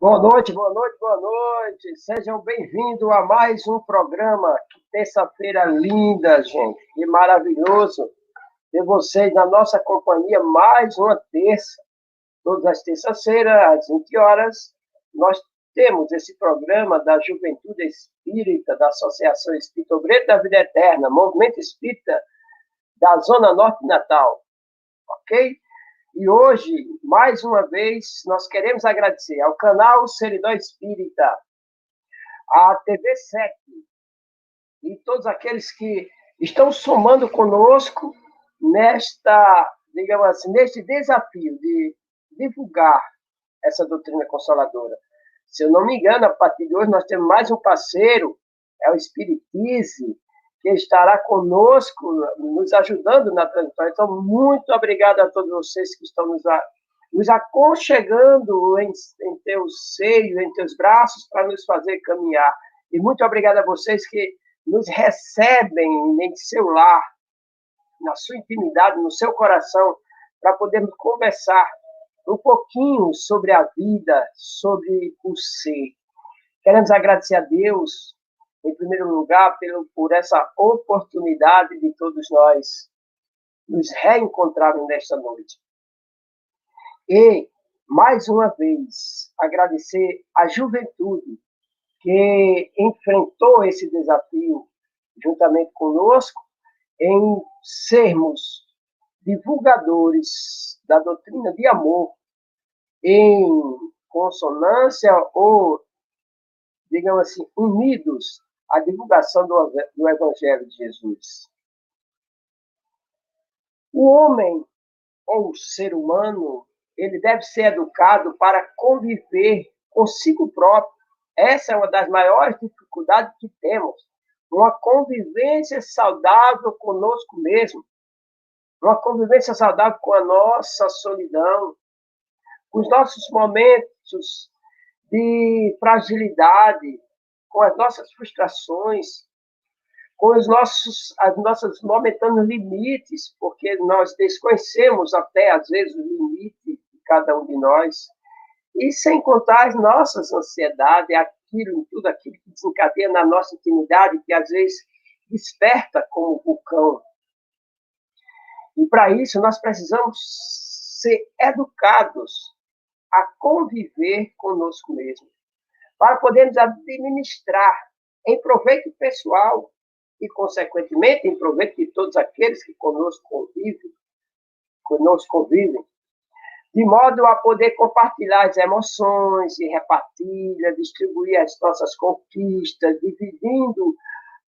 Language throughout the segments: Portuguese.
Boa noite, boa noite, boa noite. Sejam bem-vindos a mais um programa. Que terça-feira linda, gente. Que maravilhoso ter vocês na nossa companhia mais uma terça. Todas as terças-feiras, às 20 horas, nós temos esse programa da Juventude Espírita, da Associação Espírita Obreiro da Vida Eterna, Movimento Espírita da Zona Norte de Natal. Ok? E hoje, mais uma vez, nós queremos agradecer ao canal Seridó Espírita, à TV 7 e todos aqueles que estão somando conosco digamos assim, neste desafio de divulgar essa doutrina consoladora. Se eu não me engano, a partir de hoje nós temos mais um parceiro, é o Espiritismo, que estará conosco, nos ajudando na transmissão. Então, muito obrigado a todos vocês que estão nos aconchegando em teu seio, em teus braços, para nos fazer caminhar. E muito obrigado a vocês que nos recebem em seu lar, na sua intimidade, no seu coração, para podermos conversar um pouquinho sobre a vida, sobre o ser. Queremos agradecer a Deus, em primeiro lugar, por essa oportunidade de todos nós nos reencontrarmos nesta noite. E, mais uma vez, agradecer à juventude que enfrentou esse desafio juntamente conosco em sermos divulgadores da doutrina de amor em consonância ou, digamos assim, unidos à divulgação do Evangelho de Jesus. O homem, ou o ser humano, ele deve ser educado para conviver consigo próprio. Essa é uma das maiores dificuldades que temos. Uma convivência saudável conosco mesmo. Uma convivência saudável com a nossa solidão, com os nossos momentos de fragilidade, com as nossas frustrações, com as nossas momentâneos limites, porque nós desconhecemos até, às vezes, o limite de cada um de nós, e sem contar as nossas ansiedades, tudo aquilo que desencadeia na nossa intimidade, que às vezes desperta como vulcão. E para isso nós precisamos ser educados a conviver conosco mesmo, para podermos administrar em proveito pessoal e, consequentemente, em proveito de todos aqueles que conosco convivem, de modo a poder compartilhar as emoções e repartilha, distribuir as nossas conquistas, dividindo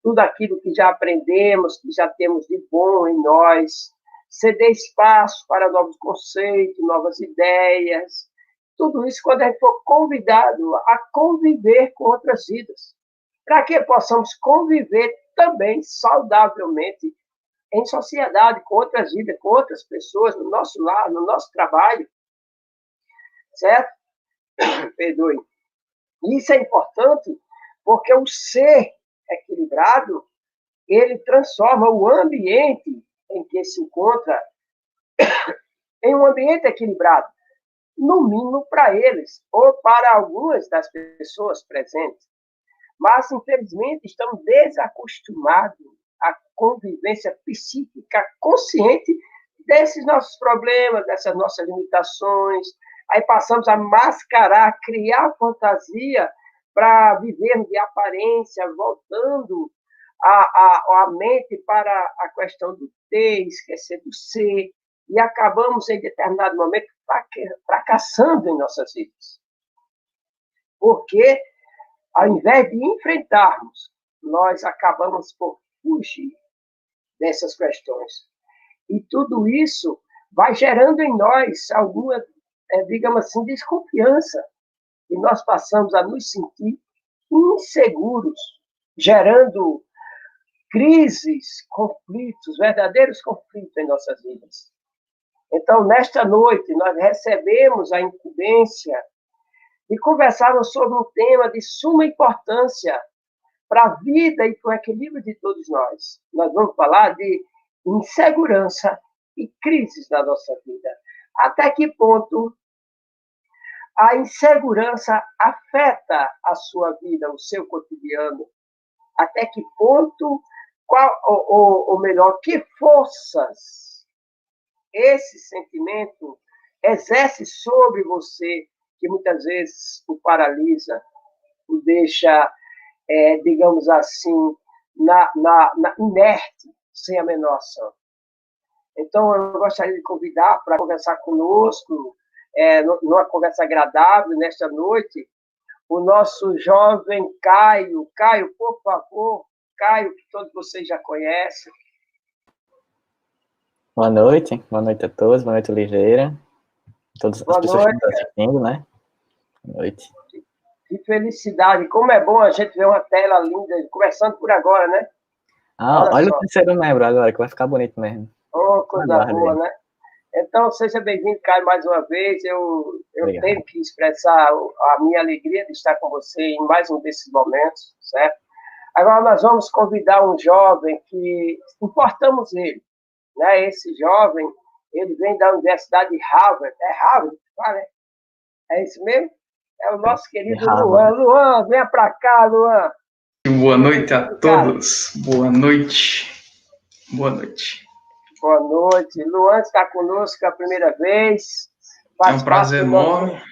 tudo aquilo que já aprendemos, que já temos de bom em nós, ceder espaço para novos conceitos, novas ideias, tudo isso quando a gente for convidado a conviver com outras vidas, para que possamos conviver também saudavelmente em sociedade, com outras vidas, com outras pessoas, no nosso lar, no nosso trabalho, certo? Perdoe. Isso é importante porque o ser equilibrado, ele transforma o ambiente em que se encontra em um ambiente equilibrado, no mínimo para eles, ou para algumas das pessoas presentes. Mas, infelizmente, estamos desacostumados à convivência psíquica consciente desses nossos problemas, dessas nossas limitações. Aí passamos a mascarar, criar fantasia para vivermos de aparência, voltando a mente para a questão do ter, esquecer do ser, e acabamos, em determinado momento, fracassando em nossas vidas. Porque, ao invés de enfrentarmos, nós acabamos por fugir dessas questões. E tudo isso vai gerando em nós alguma, digamos assim, desconfiança. E nós passamos a nos sentir inseguros, gerando crises, conflitos, verdadeiros conflitos em nossas vidas. Então, nesta noite, nós recebemos a incumbência de conversarmos sobre um tema de suma importância para a vida e para o equilíbrio de todos nós. Nós vamos falar de insegurança e crises na nossa vida. Até que ponto a insegurança afeta a sua vida, o seu cotidiano? Até que ponto, ou melhor, que forças esse sentimento exerce sobre você, que muitas vezes o paralisa, o deixa, digamos assim, na inerte, sem a menor ação. Então, eu gostaria de convidar para conversar conosco, numa conversa agradável, nesta noite, o nosso jovem Caio. Caio, por favor, Caio, que todos vocês já conhecem. Boa noite a todos, boa noite, Oliveira, todas as pessoas que estão assistindo, né? Boa noite. Que felicidade, como é bom a gente ver uma tela linda, começando por agora, né? Olha o terceiro membro agora, que vai ficar bonito mesmo. Oh, coisa boa, né? Então, seja bem-vindo, Caio, mais uma vez. Eu tenho que expressar a minha alegria de estar com você em mais um desses momentos, certo? Agora, nós vamos convidar um jovem que importamos ele, né? Esse jovem, ele vem da Universidade de Harvard. É Harvard? Né? É isso mesmo? É o nosso querido Luan. Luan, venha para cá, Luan. Boa noite a todos. Boa noite. Boa noite. Boa noite. Luan está conosco a primeira vez. É um prazer enorme.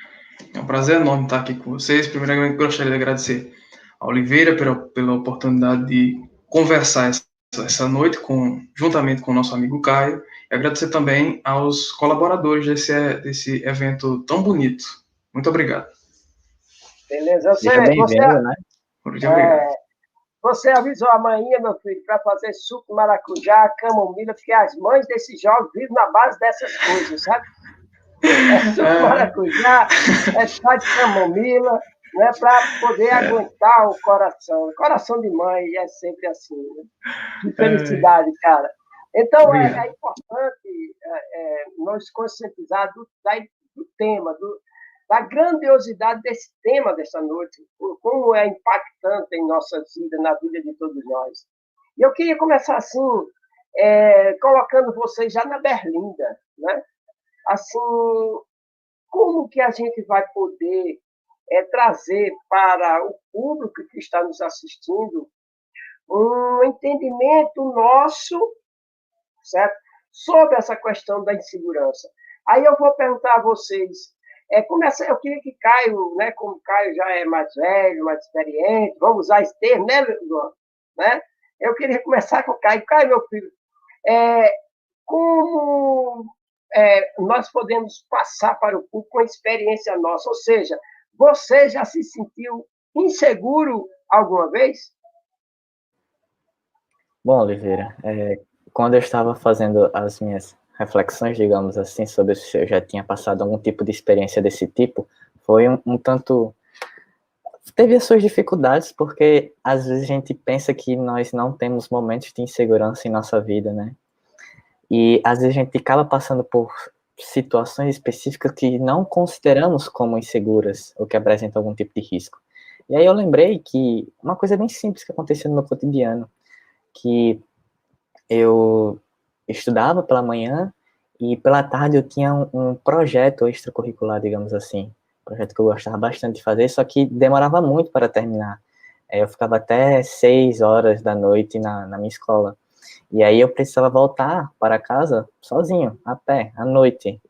É um prazer enorme estar aqui com vocês. Primeiramente, gostaria de agradecer a Oliveira pela oportunidade de conversar essa noite juntamente com o nosso amigo Caio. E agradecer também aos colaboradores desse evento tão bonito. Muito obrigado. Beleza. Seja bem-vindo, né? Muito obrigado. Você avisou amanhã, meu filho, para fazer suco de maracujá, camomila, porque as mães desses jogos vivem na base dessas coisas, sabe? É suco de maracujá, é chá de camomila, né, para poder aguentar o coração. O coração de mãe é sempre assim, né? Que felicidade, cara. Então, é importante nós conscientizar do tema, da grandiosidade desse tema dessa noite, como é impactante em nossas vidas, na vida de todos nós. E eu queria começar assim, colocando vocês já na berlinda, né? Assim, como que a gente vai poder trazer para o público que está nos assistindo um entendimento nosso, certo? Sobre essa questão da insegurança. Aí eu vou perguntar a vocês, eu queria que Caio, né, como Caio já é mais velho, mais experiente, vamos usar esse termo, né, Luan? Né? Eu queria começar com o Caio. Caio, meu filho, como nós podemos passar para o público uma experiência nossa? Ou seja, você já se sentiu inseguro alguma vez? Bom, Oliveira, quando eu estava fazendo as minhas reflexões, digamos assim, sobre se eu já tinha passado algum tipo de experiência desse tipo, foi um tanto... Teve as suas dificuldades, porque às vezes a gente pensa que nós não temos momentos de insegurança em nossa vida, né? E às vezes a gente acaba passando por situações específicas que não consideramos como inseguras, ou que apresentam algum tipo de risco. E aí eu lembrei que uma coisa bem simples que acontecia no meu cotidiano, que eu estudava pela manhã e pela tarde eu tinha um projeto extracurricular, digamos assim, um projeto que eu gostava bastante de fazer, só que demorava muito para terminar. Eu ficava até 6 horas da noite na minha escola. E aí eu precisava voltar para casa sozinho, a pé, à noite.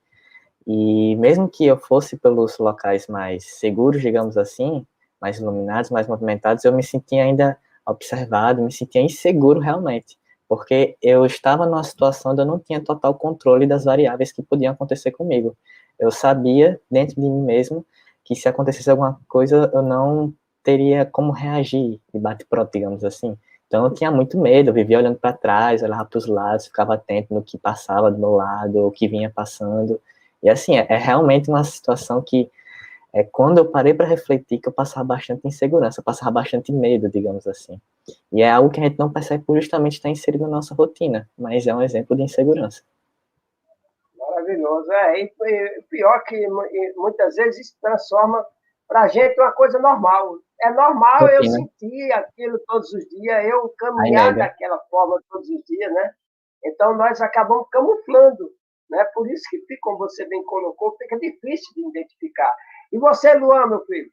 E mesmo que eu fosse pelos locais mais seguros, digamos assim, mais iluminados, mais movimentados, eu me sentia ainda observado, me sentia inseguro realmente, porque eu estava numa situação onde eu não tinha total controle das variáveis que podiam acontecer comigo. Eu sabia, dentro de mim mesmo, que se acontecesse alguma coisa, eu não teria como reagir de bate-pronto, digamos assim. Então eu tinha muito medo, eu vivia olhando para trás, olhava para os lados, ficava atento no que passava do meu lado, o que vinha passando. E assim, é realmente uma situação que, quando eu parei para refletir, que eu passava bastante insegurança, eu passava bastante medo, digamos assim. E é algo que a gente não percebe por justamente estar inserido na nossa rotina, mas é um exemplo de insegurança. Maravilhoso. E pior que muitas vezes isso transforma para a gente uma coisa normal. É normal eu sentir aquilo todos os dias, eu caminhar daquela forma todos os dias, né? Então, nós acabamos camuflando, né? Por isso que, como você bem colocou, fica difícil de identificar. E você, Luan, meu filho?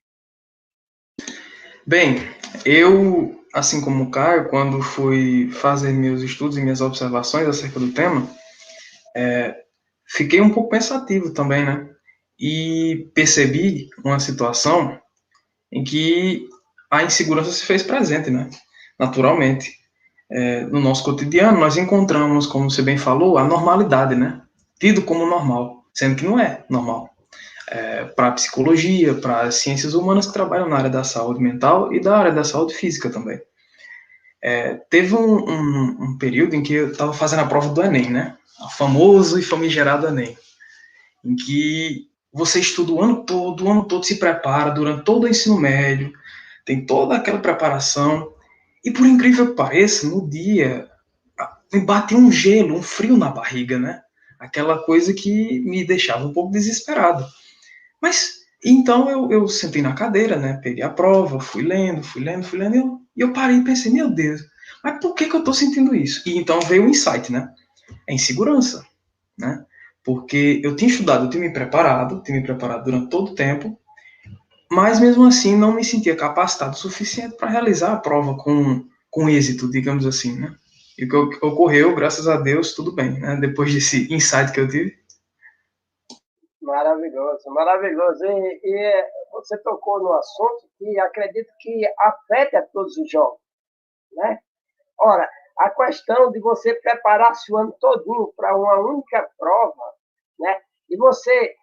Bem, eu, assim como o Caio, quando fui fazer meus estudos e minhas observações acerca do tema, fiquei um pouco pensativo também, né? E percebi uma situação em que a insegurança se fez presente, né? Naturalmente. No nosso cotidiano, nós encontramos, como você bem falou, a normalidade, né? Tido como normal, sendo que não é normal. Para a psicologia, para as ciências humanas que trabalham na área da saúde mental e da área da saúde física também. Teve um período em que eu estava fazendo a prova do Enem, né? O famoso e famigerado Enem, em que você estuda o ano todo se prepara durante todo o ensino médio, tem toda aquela preparação, e por incrível que pareça, no dia me bateu um gelo, um frio na barriga, né? Aquela coisa que me deixava um pouco desesperado. Mas, então eu sentei na cadeira, né? Peguei a prova, fui lendo, e eu parei e pensei, meu Deus, mas por que eu tô sentindo isso? E então veio o insight, né? É insegurança, né? Porque eu tinha estudado, eu tinha me preparado durante todo o tempo, mas mesmo assim não me sentia capacitado o suficiente para realizar a prova com êxito, digamos assim, né? E o que ocorreu, graças a Deus, tudo bem, né? Depois desse insight que eu tive. Maravilhoso, maravilhoso. E você tocou no assunto que acredito que afeta a todos os jovens, né? Ora, a questão de você preparar-se o ano todinho para uma única prova, né? E você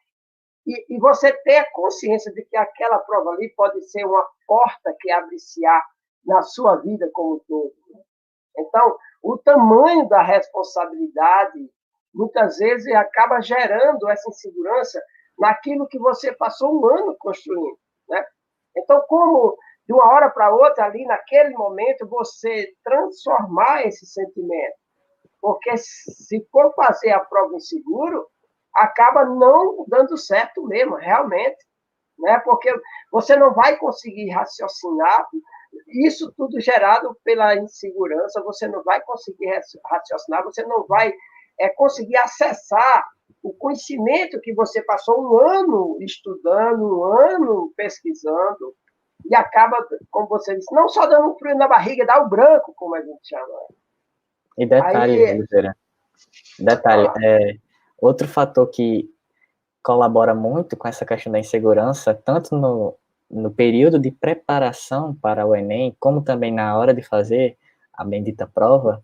ter a consciência de que aquela prova ali pode ser uma porta que abre-se-á na sua vida como um todo. Então, o tamanho da responsabilidade, muitas vezes, acaba gerando essa insegurança naquilo que você passou um ano construindo, né? Então, como de uma hora para outra, ali naquele momento, você transformar esse sentimento? Porque se for fazer a prova inseguro, acaba não dando certo mesmo, realmente, né? Porque você não vai conseguir raciocinar, isso tudo gerado pela insegurança, você não vai conseguir raciocinar, você não vai conseguir acessar o conhecimento que você passou um ano estudando, um ano pesquisando, e acaba, como você disse, não só dando um frio na barriga, dá o branco, como a gente chama. E detalhe, Aí, Oliveira, detalhe, outro fator que colabora muito com essa questão da insegurança, tanto no período de preparação para o Enem, como também na hora de fazer a bendita prova,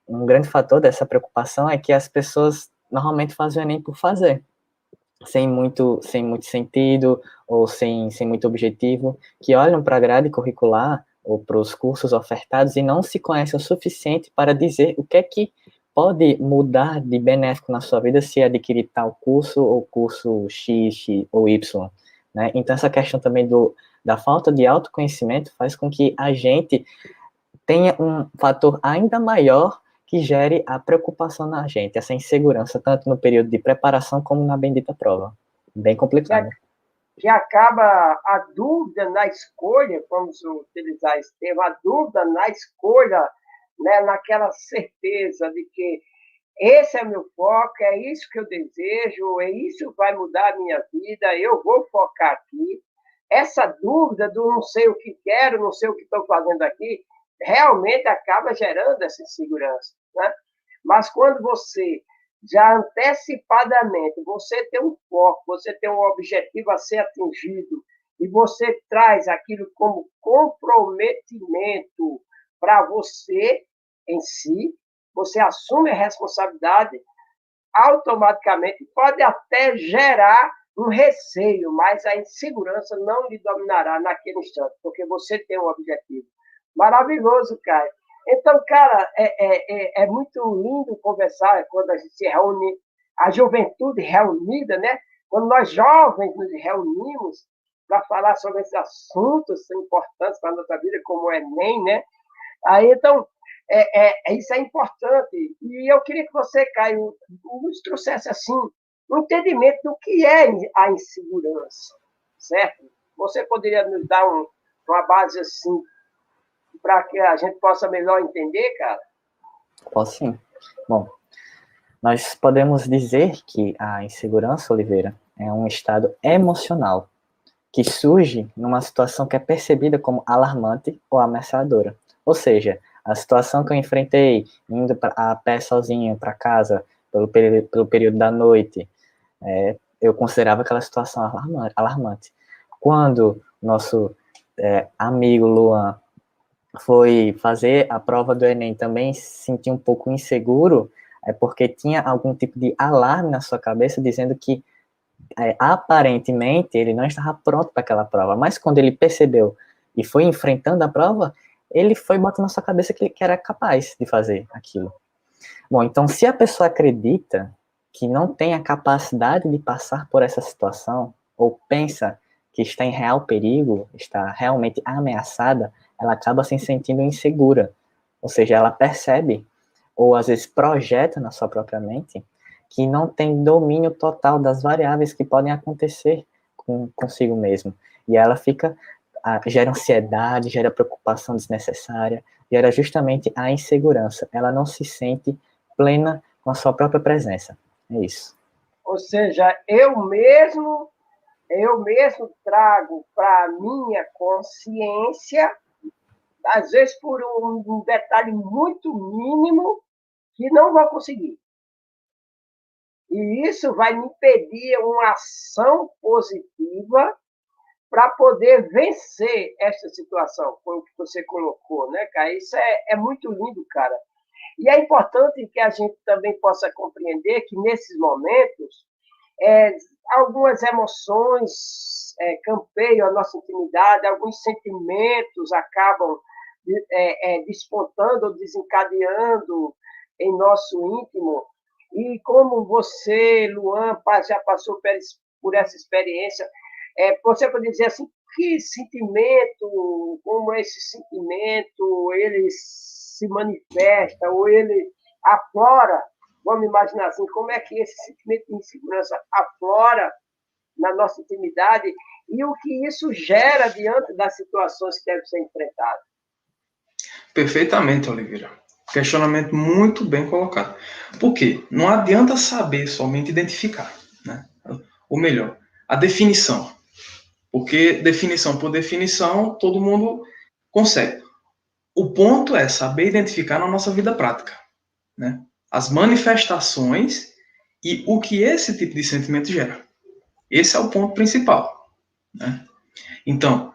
um grande fator dessa preocupação é que as pessoas normalmente fazem o Enem por fazer, sem muito sentido ou sem muito objetivo, que olham para a grade curricular ou para os cursos ofertados e não se conhecem o suficiente para dizer o que é que pode mudar de benéfico na sua vida se adquirir tal curso ou curso X ou Y, né? Então, essa questão também da falta de autoconhecimento faz com que a gente tenha um fator ainda maior que gere a preocupação na gente, essa insegurança, tanto no período de preparação como na bendita prova. Bem complicado. Que acaba a dúvida na escolha, vamos utilizar esse termo, a dúvida na escolha, né, naquela certeza de que esse é meu foco, é isso que eu desejo, é isso que vai mudar a minha vida, eu vou focar aqui. Essa dúvida do não sei o que quero, não sei o que estou fazendo aqui, realmente acaba gerando essa insegurança, né? Mas quando você já antecipadamente, você tem um foco, você tem um objetivo a ser atingido, e você traz aquilo como comprometimento para você em si, você assume a responsabilidade, automaticamente pode até gerar um receio, mas a insegurança não lhe dominará naquele instante, porque você tem um objetivo. Maravilhoso, Caio. Então, cara, é muito lindo conversar quando a gente se reúne, a juventude reunida, né? Quando nós jovens nos reunimos para falar sobre esses assuntos importantes para a nossa vida, como o Enem, né? Aí, então, isso é importante. E eu queria que você, Caio, nos trouxesse assim, um entendimento do que é a insegurança, certo? Você poderia nos dar uma base assim, para que a gente possa melhor entender, cara? Posso sim. Bom, Nós podemos dizer que a insegurança, Oliveira, é um estado emocional que surge numa situação que é percebida como alarmante ou ameaçadora. Ou seja, a situação que eu enfrentei indo a pé sozinho para casa pelo período da noite, eu considerava aquela situação alarmante. Quando nosso amigo Luan foi fazer a prova do Enem, também se sentia um pouco inseguro, porque tinha algum tipo de alarme na sua cabeça dizendo que aparentemente ele não estava pronto para aquela prova, mas quando ele percebeu e foi enfrentando a prova, ele foi botando na sua cabeça que era capaz de fazer aquilo. Bom, então se a pessoa acredita que não tem a capacidade de passar por essa situação, ou pensa que está em real perigo, está realmente ameaçada, ela acaba se sentindo insegura. Ou seja, ela percebe, ou às vezes projeta na sua própria mente, que não tem domínio total das variáveis que podem acontecer consigo mesmo. E ela gera ansiedade, gera preocupação desnecessária, gera justamente a insegurança. Ela não se sente plena com a sua própria presença. É isso. Ou seja, eu mesmo trago para a minha consciência, às vezes por um detalhe muito mínimo, que não vou conseguir. E isso vai me impedir uma ação positiva para poder vencer essa situação, como que você colocou, né, cara? Isso é muito lindo, cara. E é importante que a gente também possa compreender que, nesses momentos, algumas emoções campeiam a nossa intimidade, alguns sentimentos acabam despontando ou desencadeando em nosso íntimo. E como você, Luan, já passou por essa experiência, você pode dizer assim, que sentimento, como esse sentimento, ele se manifesta, ou ele aflora, vamos imaginar assim, como é que esse sentimento de insegurança aflora na nossa intimidade e o que isso gera diante das situações que devem ser enfrentadas. Perfeitamente, Oliveira. Questionamento muito bem colocado. Por quê? Não adianta saber somente identificar, né? Ou melhor, a definição. Porque definição por definição, todo mundo consegue. O ponto é saber identificar na nossa vida prática, né? As manifestações e o que esse tipo de sentimento gera. Esse é o ponto principal, né? Então,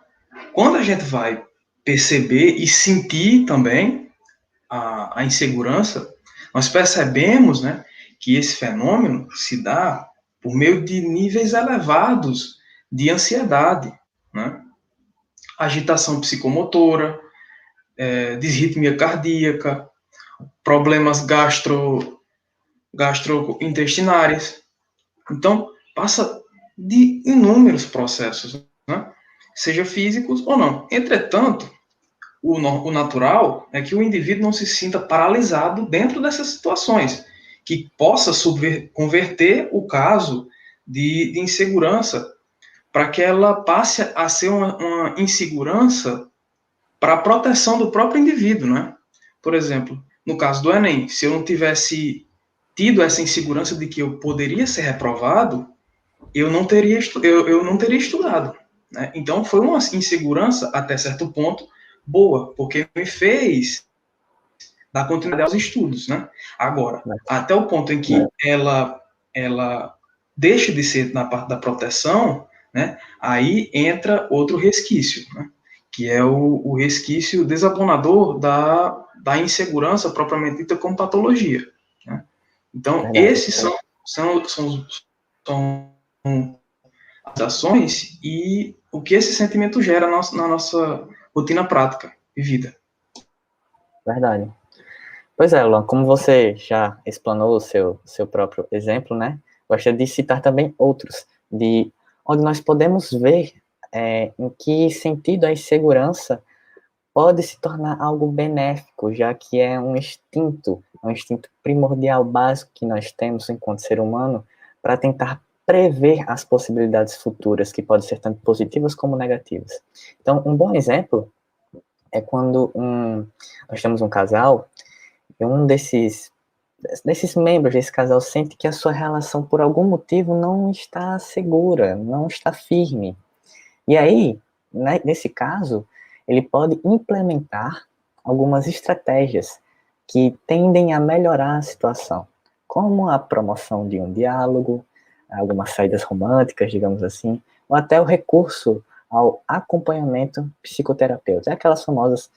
quando a gente vai perceber e sentir também a insegurança, nós percebemos, né, que esse fenômeno se dá por meio de níveis elevados de ansiedade, né? Agitação psicomotora, disritmia cardíaca, problemas gastrointestinais. Então, passa de inúmeros processos, né? Seja físicos ou não. Entretanto, o natural é que o indivíduo não se sinta paralisado dentro dessas situações, que possa converter o caso de insegurança para que ela passe a ser uma insegurança para a proteção do próprio indivíduo, né? Por exemplo, no caso do Enem, se eu não tivesse tido essa insegurança de que eu poderia ser reprovado, eu não teria estudado, né? Então, foi uma insegurança, até certo ponto, boa, porque me fez dar continuidade aos estudos, né? Agora, até o ponto em que ela deixa de ser na parte da proteção, né? Aí entra outro resquício, né? Que é o resquício desabonador da insegurança propriamente dita como patologia, né? Então, esses são as ações e o que esse sentimento gera na nossa rotina prática de vida. Verdade. Pois é, Luan, como você já explanou o seu próprio exemplo, né? Gostaria de citar também outros, onde nós podemos ver em que sentido a insegurança pode se tornar algo benéfico, já que é um instinto primordial básico que nós temos enquanto ser humano para tentar prever as possibilidades futuras, que podem ser tanto positivas como negativas. Então, um bom exemplo é quando nós temos um casal e um desses desses membros desse casal sente que a sua relação, por algum motivo, não está segura, não está firme. E aí, né, nesse caso, ele pode implementar algumas estratégias que tendem a melhorar a situação, como a promoção de um diálogo, algumas saídas românticas, digamos assim, ou até o recurso ao acompanhamento psicoterapêutico. É aquelas famosas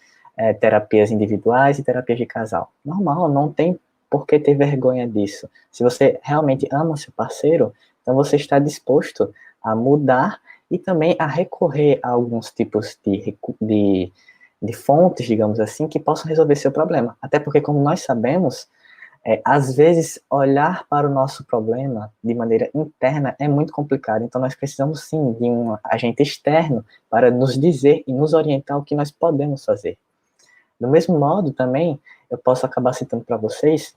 terapias individuais e terapias de casal. Normal, não tem por que ter vergonha disso. Se você realmente ama o seu parceiro, então você está disposto a mudar e também a recorrer a alguns tipos de fontes, digamos assim, que possam resolver seu problema. Até porque, como nós sabemos, às vezes, olhar para o nosso problema de maneira interna é muito complicado. Então, nós precisamos, sim, de um agente externo para nos dizer e nos orientar o que nós podemos fazer. Do mesmo modo, também, eu posso acabar citando para vocês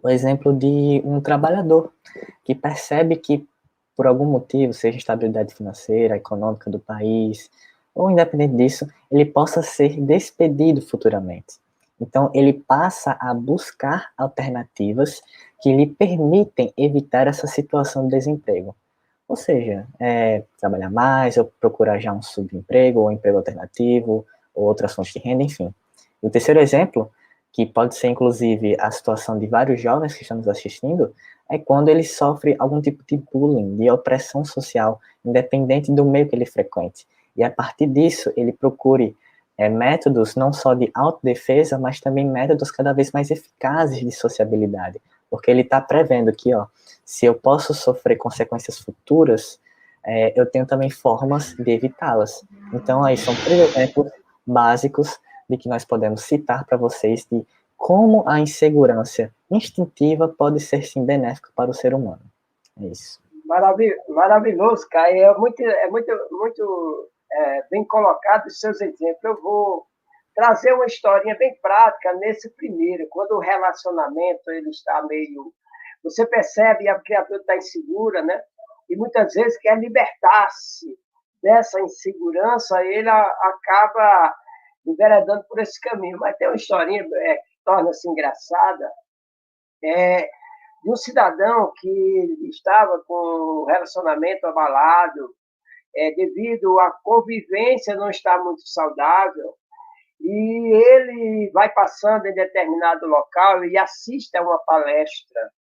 o exemplo de um trabalhador que percebe que, por algum motivo, seja instabilidade financeira, econômica do país, ou independente disso, ele possa ser despedido futuramente. Então, ele passa a buscar alternativas que lhe permitem evitar essa situação de desemprego. Ou seja, trabalhar mais, ou procurar já um subemprego, ou um emprego alternativo, ou outras fontes de renda, enfim. O terceiro exemplo, que pode ser inclusive a situação de vários jovens que estão nos assistindo, é quando ele sofre algum tipo de bullying, de opressão social, independente do meio que ele frequente. E a partir disso, ele procure métodos não só de autodefesa, mas também métodos cada vez mais eficazes de sociabilidade. Porque ele está prevendo que, se eu posso sofrer consequências futuras, eu tenho também formas de evitá-las. Então, aí são 3 exemplos básicos de que nós podemos citar para vocês de como a insegurança instintiva pode ser, sim, benéfica para o ser humano. É isso. Maravilhoso, Caio. Muito bem colocado os seus exemplos. Eu vou trazer uma historinha bem prática nesse primeiro, quando o relacionamento ele está meio... Você percebe a criatura está insegura, né? E muitas vezes quer libertar-se dessa insegurança, ele acaba enveredando por esse caminho. Mas tem uma historinha que torna-se engraçada, de um cidadão que estava com o relacionamento abalado, devido à convivência não estar muito saudável, e ele vai passando em determinado local e assiste a uma palestra.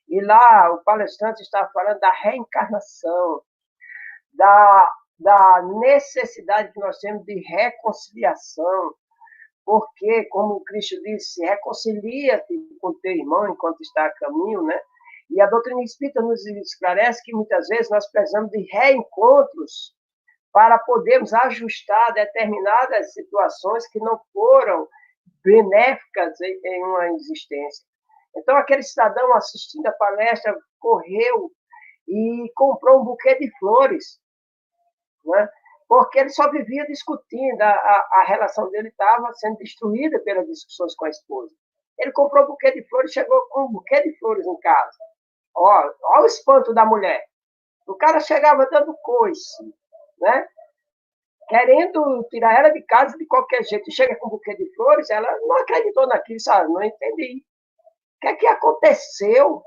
E lá o palestrante está falando da reencarnação, da necessidade que nós temos de reconciliação, porque, como o Cristo disse, reconcilia-te com teu irmão enquanto está a caminho, né? E a doutrina espírita nos esclarece que muitas vezes nós precisamos de reencontros para podermos ajustar determinadas situações que não foram benéficas em uma existência. Então, aquele cidadão assistindo a palestra correu e comprou um buquê de flores, né? Porque ele só vivia discutindo, a relação dele estava sendo destruída pelas discussões com a esposa. Ele comprou um buquê de flores, chegou com um buquê de flores em casa. Olha o espanto da mulher. O cara chegava dando coice, né? Querendo tirar ela de casa de qualquer jeito. Chega com um buquê de flores, ela não acreditou naquilo, sabe? Não entendi. O que aconteceu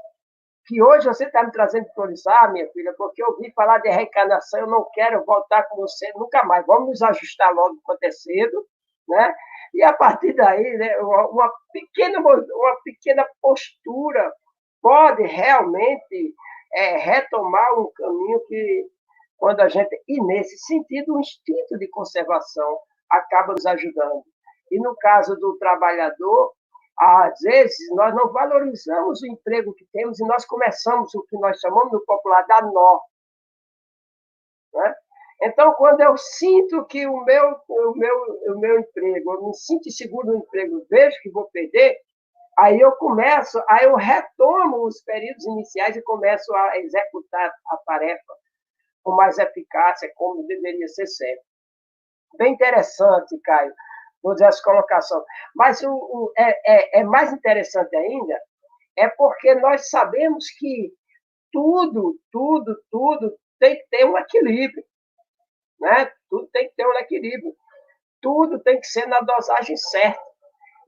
que hoje você está me trazendo flores? Minha filha, porque eu ouvi falar de reencarnação, eu não quero voltar com você nunca mais. Vamos nos ajustar logo quanto é cedo, né? E a partir daí, né, uma pequena postura pode realmente retomar um caminho que, quando a gente... E nesse sentido, o instinto de conservação acaba nos ajudando. E no caso do trabalhador, às vezes, nós não valorizamos o emprego que temos e nós começamos o que nós chamamos no popular da nó. Né? Então, quando eu sinto que o meu emprego, eu me sinto inseguro no emprego, vejo que vou perder, aí eu retomo os períodos iniciais e começo a executar a tarefa com mais eficácia, como deveria ser sempre. Bem interessante, Caio, todas as colocações. Mas mais interessante ainda porque nós sabemos que tudo tem que ter um equilíbrio. Né? Tudo tem que ter um equilíbrio. Tudo tem que ser na dosagem certa.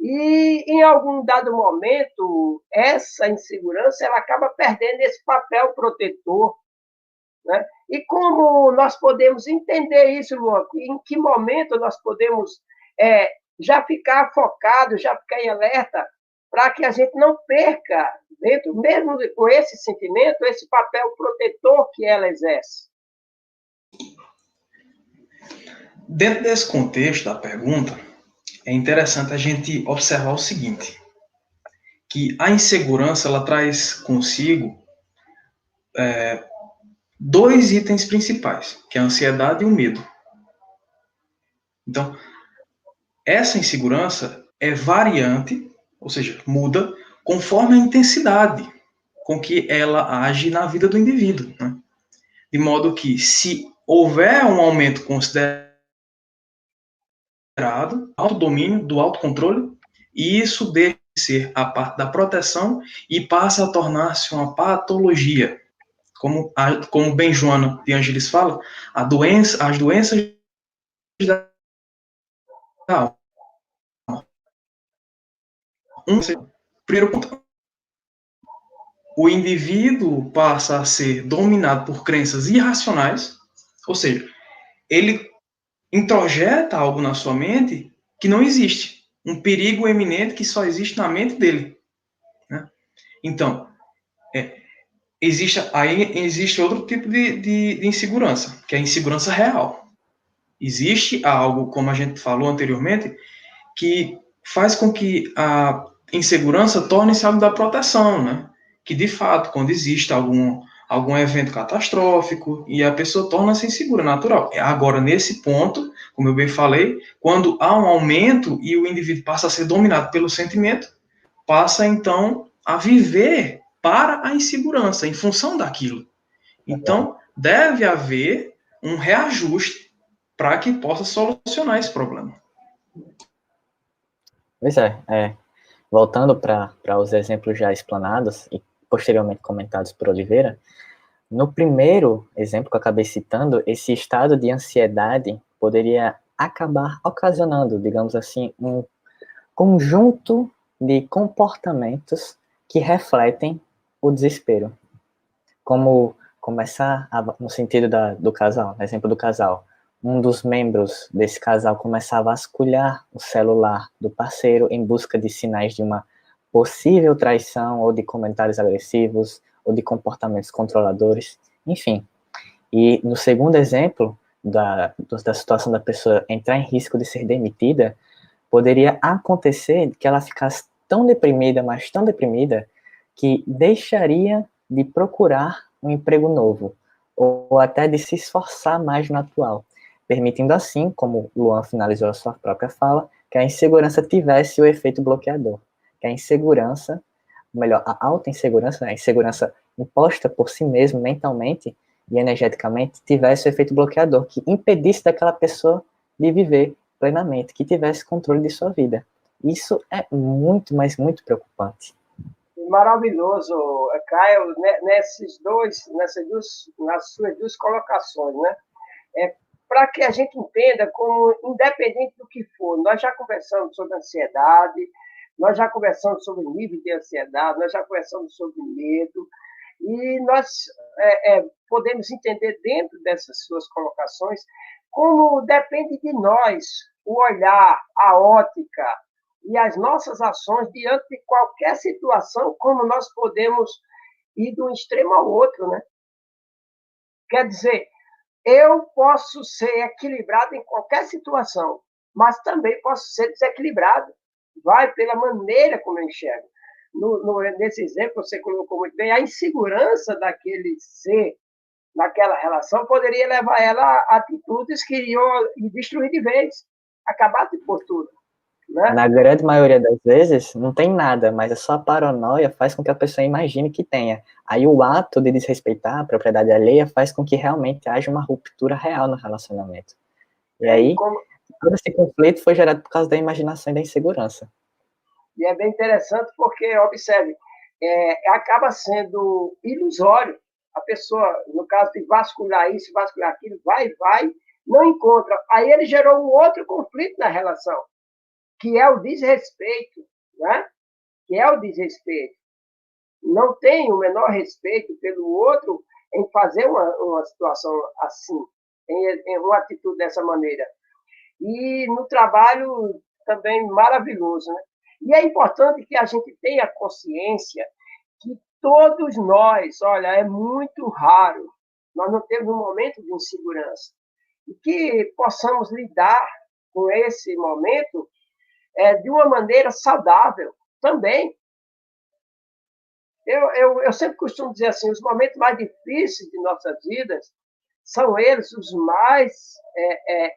E, em algum dado momento, essa insegurança ela acaba perdendo esse papel protetor, né? E como nós podemos entender isso, Luan? Em que momento nós podemos já ficar focado, já ficar em alerta, para que a gente não perca, dentro, mesmo com esse sentimento, esse papel protetor que ela exerce? Dentro desse contexto da pergunta, é interessante a gente observar o seguinte, que a insegurança ela traz consigo dois itens principais, que é a ansiedade e o medo. Então, essa insegurança é variante, ou seja, muda conforme a intensidade com que ela age na vida do indivíduo, né? De modo que, se houver um aumento considerado autodomínio, do autocontrole, e isso deixa de ser a parte da proteção e passa a tornar-se uma patologia. Como bem Joana de Angelis fala, as doenças da alma. Primeiro ponto, o indivíduo passa a ser dominado por crenças irracionais, ou seja, ele introjeta algo na sua mente que não existe, um perigo eminente que só existe na mente dele, né? Então, existe outro tipo de insegurança, que é a insegurança real. Existe algo, como a gente falou anteriormente, que faz com que a insegurança torne-se algo da proteção, né? Que, de fato, quando existe algum evento catastrófico e a pessoa torna-se insegura, natural. Agora, nesse ponto, como eu bem falei, quando há um aumento e o indivíduo passa a ser dominado pelo sentimento, passa, então, a viver para a insegurança, em função daquilo. Então, deve haver um reajuste para que possa solucionar esse problema. Pois voltando para os exemplos já explanados e posteriormente comentados por Oliveira, no primeiro exemplo que eu acabei citando, esse estado de ansiedade poderia acabar ocasionando, digamos assim, um conjunto de comportamentos que refletem o desespero. Como começar no sentido do casal, no exemplo do casal, um dos membros desse casal começar a vasculhar o celular do parceiro em busca de sinais de uma possível traição ou de comentários agressivos ou de comportamentos controladores, enfim. E no segundo exemplo da situação da pessoa entrar em risco de ser demitida, poderia acontecer que ela ficasse tão deprimida, mas tão deprimida, que deixaria de procurar um emprego novo, ou até de se esforçar mais no atual, permitindo assim, como Luan finalizou a sua própria fala, que a insegurança tivesse o efeito bloqueador, que a insegurança, melhor, a alta insegurança, a insegurança imposta por si mesmo mentalmente e energeticamente, tivesse o efeito bloqueador, que impedisse daquela pessoa de viver plenamente, que tivesse controle de sua vida. Isso é muito, mas muito preocupante. Maravilhoso, Caio, nas suas duas colocações, né? Para que a gente entenda como, independente do que for, nós já conversamos sobre ansiedade, nós já conversamos sobre o nível de ansiedade, nós já conversamos sobre medo, e nós podemos entender dentro dessas suas colocações como depende de nós o olhar, a ótica e as nossas ações diante de qualquer situação, como nós podemos ir de um extremo ao outro, né? Quer dizer, eu posso ser equilibrado em qualquer situação, mas também posso ser desequilibrado. Vai pela maneira como eu enxergo. Nesse exemplo, você colocou muito bem, a insegurança daquele ser, naquela relação, poderia levar ela a atitudes que iriam destruir de vez, acabar de por tudo. Né? Na grande maioria das vezes, não tem nada, mas é só a paranoia faz com que a pessoa imagine que tenha. Aí o ato de desrespeitar a propriedade alheia faz com que realmente haja uma ruptura real no relacionamento. E aí, todo esse conflito foi gerado por causa da imaginação e da insegurança. E é bem interessante porque, observe, acaba sendo ilusório. A pessoa, no caso de vasculhar isso, vasculhar aquilo, vai, não encontra. Aí ele gerou um outro conflito na relação. que é o desrespeito, né? Que é o desrespeito. Não tem o menor respeito pelo outro em fazer uma situação assim, em uma atitude dessa maneira. E no trabalho também maravilhoso, né? E é importante que a gente tenha consciência que todos nós, olha, é muito raro, nós não temos um momento de insegurança, e que possamos lidar com esse momento de uma maneira saudável também. Eu sempre costumo dizer assim, os momentos mais difíceis de nossas vidas são eles os mais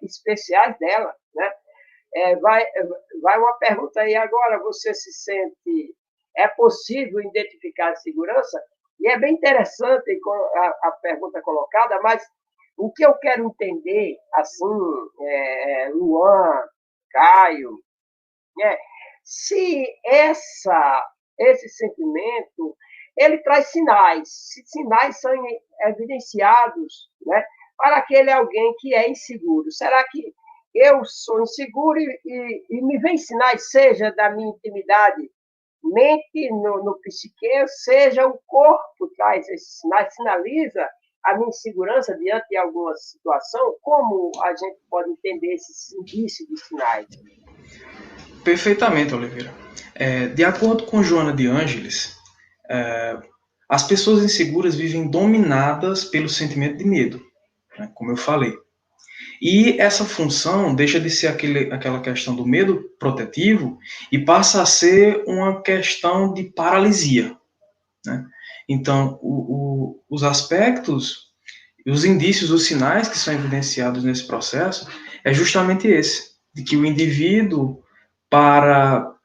especiais dela, né? Vai uma pergunta aí agora, você se sente, é possível identificar a segurança? E é bem interessante a pergunta colocada, mas o que eu quero entender, assim, Luan, Caio, se esse sentimento ele traz sinais, se sinais são evidenciados, né, para aquele alguém que é inseguro. Será que eu sou inseguro e me vem sinais, seja da minha intimidade, mente no psique, seja o corpo traz esses sinais, sinaliza a minha insegurança diante de alguma situação? Como a gente pode entender esses indícios de sinais? Perfeitamente, Oliveira. De acordo com Joana de Ângeles, as pessoas inseguras vivem dominadas pelo sentimento de medo, né, como eu falei. E essa função deixa de ser aquela questão do medo protetivo e passa a ser uma questão de paralisia, né? Então, os aspectos, os indícios, os sinais que são evidenciados nesse processo é justamente esse, de que o indivíduo, para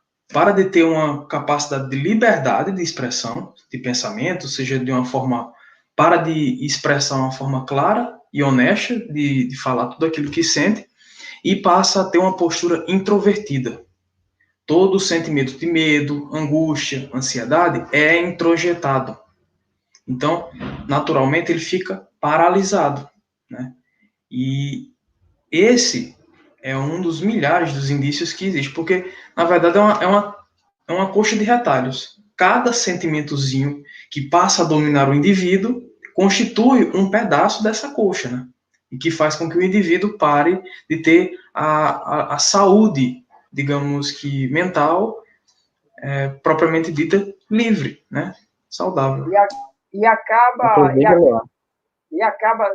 de ter uma capacidade de liberdade de expressão, de pensamento, seja de uma forma, para de expressar uma forma clara e honesta, de falar tudo aquilo que sente, e passa a ter uma postura introvertida. Todo sentimento de medo, angústia, ansiedade é introjetado. Então, naturalmente, ele fica paralisado, né? E esse é um dos milhares dos indícios que existe, porque, na verdade, é uma coxa de retalhos. Cada sentimentozinho que passa a dominar o indivíduo constitui um pedaço dessa coxa, né? E que faz com que o indivíduo pare de ter a saúde, digamos que mental, propriamente dita, livre, né? Saudável. E acaba. E acaba.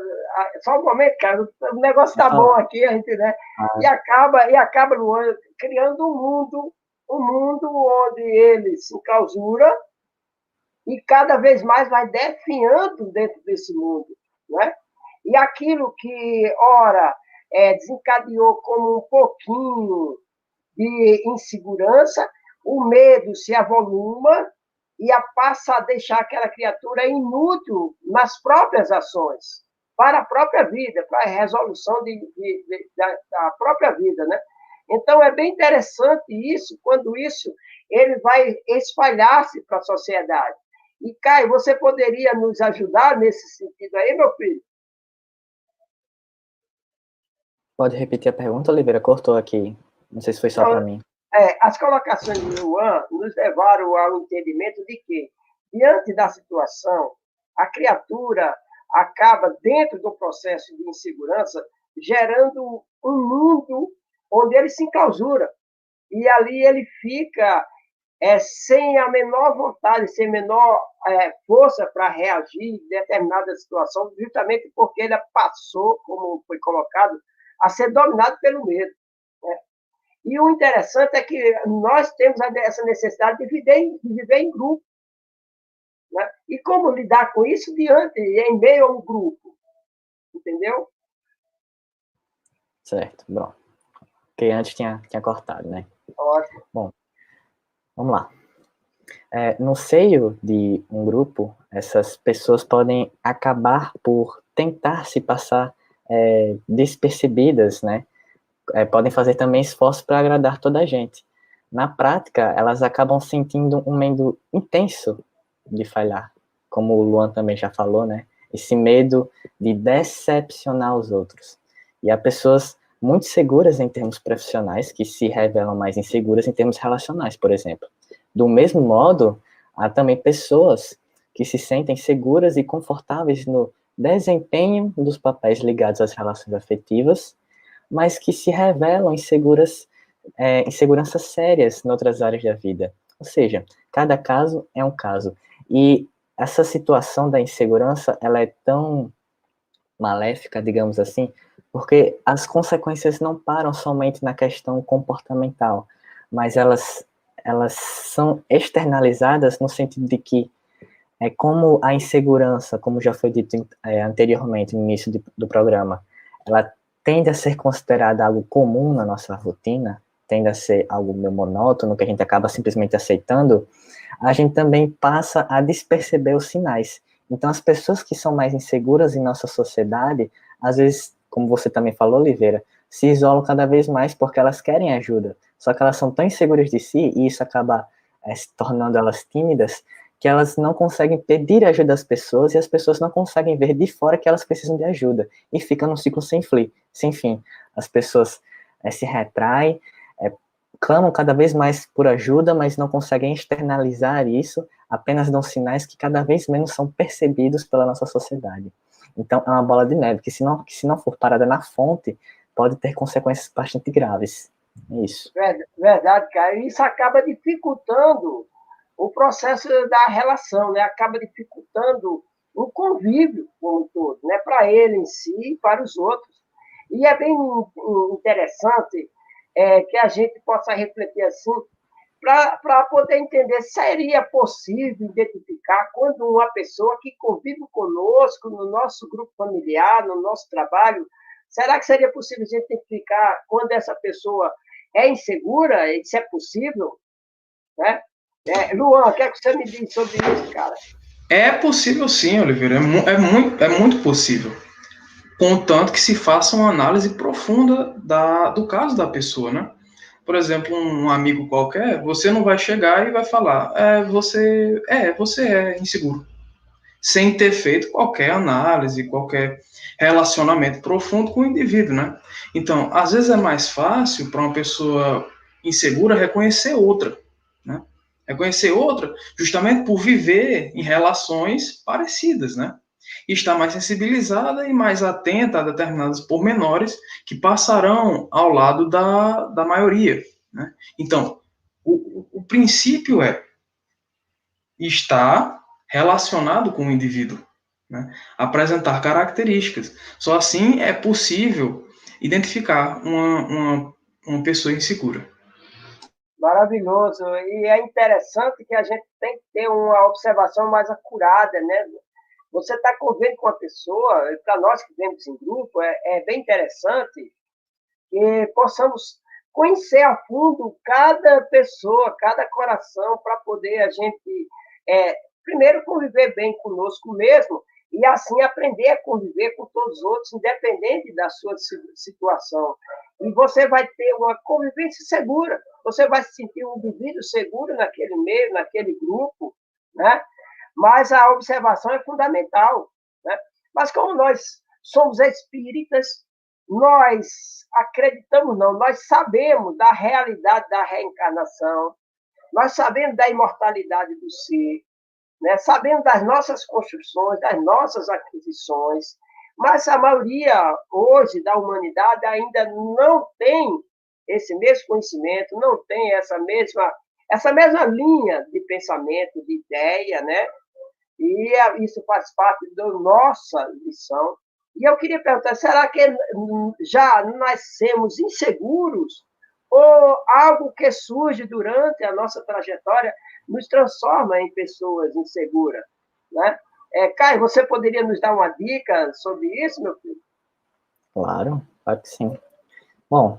Só um momento, cara, o negócio tá bom aqui, a gente, né? E acaba Luan, criando um mundo onde ele se enclausura e cada vez mais vai definhando dentro desse mundo, né? E aquilo que, ora, desencadeou como um pouquinho de insegurança, o medo se avoluma e passa a deixar aquela criatura inútil nas próprias ações, para a própria vida, para a resolução da própria vida, né? Então, é bem interessante isso, quando isso ele vai espalhar-se para a sociedade. E, Caio, você poderia nos ajudar nesse sentido aí, meu filho? Pode repetir a pergunta, Oliveira? Cortou aqui. Não sei se foi só para mim. As colocações de Luan nos levaram ao entendimento de que, diante da situação, a criatura acaba, dentro do processo de insegurança, gerando um mundo onde ele se enclausura. E ali ele fica sem a menor vontade, sem a menor força para reagir em determinada situação, justamente porque ele passou, como foi colocado, a ser dominado pelo medo, né? E o interessante é que nós temos essa necessidade de viver em grupo, né? E como lidar com isso em meio a um grupo, entendeu? Certo, bom. Porque antes tinha cortado, né? Ótimo. Bom, vamos lá. No seio de um grupo, essas pessoas podem acabar por tentar se passar despercebidas, né? Podem fazer também esforços para agradar toda a gente. Na prática, elas acabam sentindo um medo intenso de falhar, como o Luan também já falou, né? Esse medo de decepcionar os outros. E as pessoas muito seguras em termos profissionais, que se revelam mais inseguras em termos relacionais, por exemplo. Do mesmo modo, há também pessoas que se sentem seguras e confortáveis no desempenho dos papéis ligados às relações afetivas, mas que se revelam inseguranças sérias em outras áreas da vida. Ou seja, cada caso é um caso. E essa situação da insegurança, ela é tão maléfica, digamos assim, porque as consequências não param somente na questão comportamental, mas elas são externalizadas no sentido de que como a insegurança, como já foi dito anteriormente no início do programa, ela tende a ser considerada algo comum na nossa rotina, tende a ser algo meio monótono, que a gente acaba simplesmente aceitando, a gente também passa a desperceber os sinais. Então, as pessoas que são mais inseguras em nossa sociedade, às vezes, como você também falou, Oliveira, se isolam cada vez mais porque elas querem ajuda, só que elas são tão inseguras de si, e isso acaba se tornando elas tímidas, que elas não conseguem pedir ajuda das pessoas, e as pessoas não conseguem ver de fora que elas precisam de ajuda, e fica num ciclo sem fim. As pessoas se retraem, clamam cada vez mais por ajuda, mas não conseguem externalizar isso, apenas dão sinais que cada vez menos são percebidos pela nossa sociedade. Então, é uma bola de neve, que se não for parada na fonte, pode ter consequências bastante graves. É isso. Verdade, cara. E isso acaba dificultando o processo da relação, né? Acaba dificultando o convívio como um todo, né? Para ele em si e para os outros. E é bem interessante que a gente possa refletir assim, para poder entender, seria possível identificar quando uma pessoa que convive conosco, no nosso grupo familiar, no nosso trabalho, será que seria possível identificar quando essa pessoa é insegura? Isso é possível? Né? Luan, o que é que você me diz sobre isso, cara? É possível sim, Oliveira, é muito possível. Contanto que se faça uma análise profunda do caso da pessoa, né? Por exemplo, um amigo qualquer, você não vai chegar e vai falar, você é inseguro, sem ter feito qualquer análise, qualquer relacionamento profundo com o indivíduo, né? Então, às vezes é mais fácil para uma pessoa insegura reconhecer outra, né? Reconhecer outra justamente por viver em relações parecidas, né? E estar mais sensibilizada e mais atenta a determinados pormenores que passarão ao lado da maioria, né? Então, o princípio é estar relacionado com o indivíduo, né? Apresentar características. Só assim é possível identificar uma pessoa insegura. Maravilhoso. E é interessante que a gente tem que ter uma observação mais acurada, né? Você está convivendo com uma pessoa, para nós que vivemos em grupo, é bem interessante que possamos conhecer a fundo cada pessoa, cada coração, para poder a gente, primeiro, conviver bem conosco mesmo e, assim, aprender a conviver com todos os outros, independente da sua situação. E você vai ter uma convivência segura, você vai se sentir um indivíduo seguro naquele meio, naquele grupo, né? Mas a observação é fundamental, né? Mas como nós somos espíritas, nós acreditamos, não, nós sabemos da realidade da reencarnação, nós sabemos da imortalidade do ser, né? Sabemos das nossas construções, das nossas aquisições, mas a maioria hoje da humanidade ainda não tem esse mesmo conhecimento, não tem essa mesma linha de pensamento, de ideia, né? E isso faz parte da nossa lição. E eu queria perguntar, será que já nascemos inseguros ou algo que surge durante a nossa trajetória nos transforma em pessoas inseguras, né? Caio, você poderia nos dar uma dica sobre isso, meu filho? Claro que sim. Bom,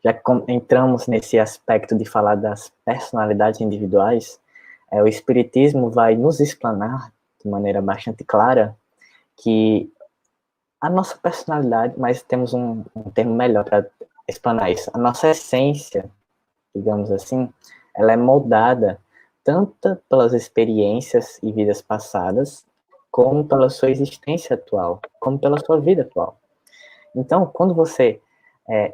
já que entramos nesse aspecto de falar das personalidades individuais, o Espiritismo vai nos explanar de maneira bastante clara que a nossa personalidade, mas temos um termo melhor para explanar isso, a nossa essência, digamos assim, ela é moldada tanto pelas experiências e vidas passadas, como pela sua existência atual, como pela sua vida atual. Então, quando você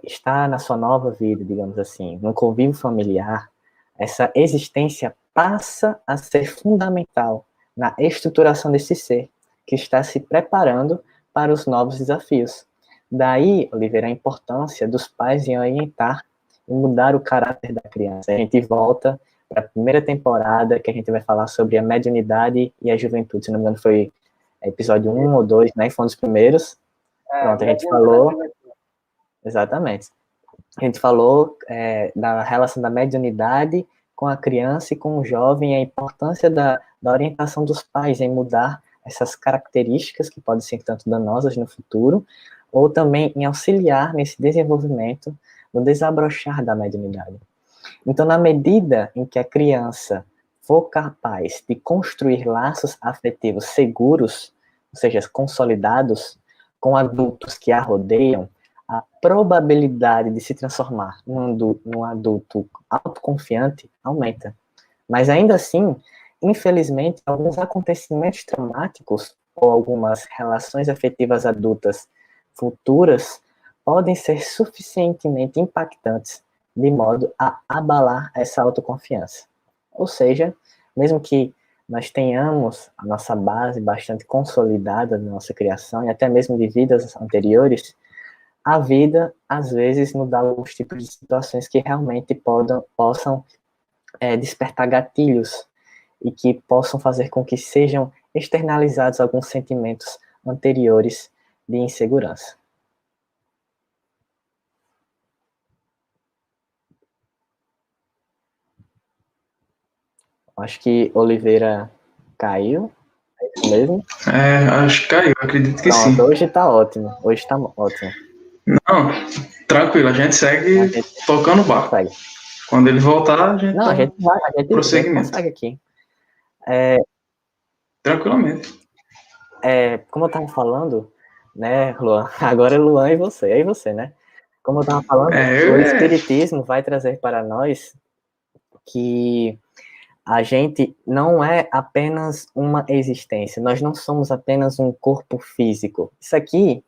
está na sua nova vida, digamos assim, no convívio familiar, essa existência passa a ser fundamental na estruturação desse ser, que está se preparando para os novos desafios. Daí, Oliveira, a importância dos pais em orientar e mudar o caráter da criança. A gente volta para a primeira temporada, que a gente vai falar sobre a mediunidade e a juventude. Se não me engano, foi episódio 1 ou 2, né? Foi um dos primeiros. Pronto, a gente falou... Exatamente. A gente falou da relação da mediunidade com a criança e com o jovem, a importância da orientação dos pais em mudar essas características que podem ser tanto danosas no futuro, ou também em auxiliar nesse desenvolvimento, no desabrochar da mediunidade. Então, na medida em que a criança for capaz de construir laços afetivos seguros, ou seja, consolidados, com adultos que a rodeiam, a probabilidade de se transformar num adulto autoconfiante aumenta. Mas ainda assim, infelizmente, alguns acontecimentos traumáticos ou algumas relações afetivas adultas futuras podem ser suficientemente impactantes de modo a abalar essa autoconfiança. Ou seja, mesmo que nós tenhamos a nossa base bastante consolidada na nossa criação e até mesmo de vidas anteriores, a vida, às vezes, nos dá alguns tipos de situações que realmente possam despertar gatilhos e que possam fazer com que sejam externalizados alguns sentimentos anteriores de insegurança. Acho que Oliveira caiu, é isso mesmo? Acho que caiu, acredito que Pronto, sim. hoje tá ótimo, Não, tranquilo, a gente segue tocando o barco. Consegue. Quando ele voltar, a gente Não, a gente prosseguimento. consegue aqui. Tranquilamente. Como eu estava falando, né, Luan? Agora é Luan e você, aí você, né? Como eu estava falando, o Espiritismo vai trazer para nós que a gente não é apenas uma existência, nós não somos apenas um corpo físico. Isso aqui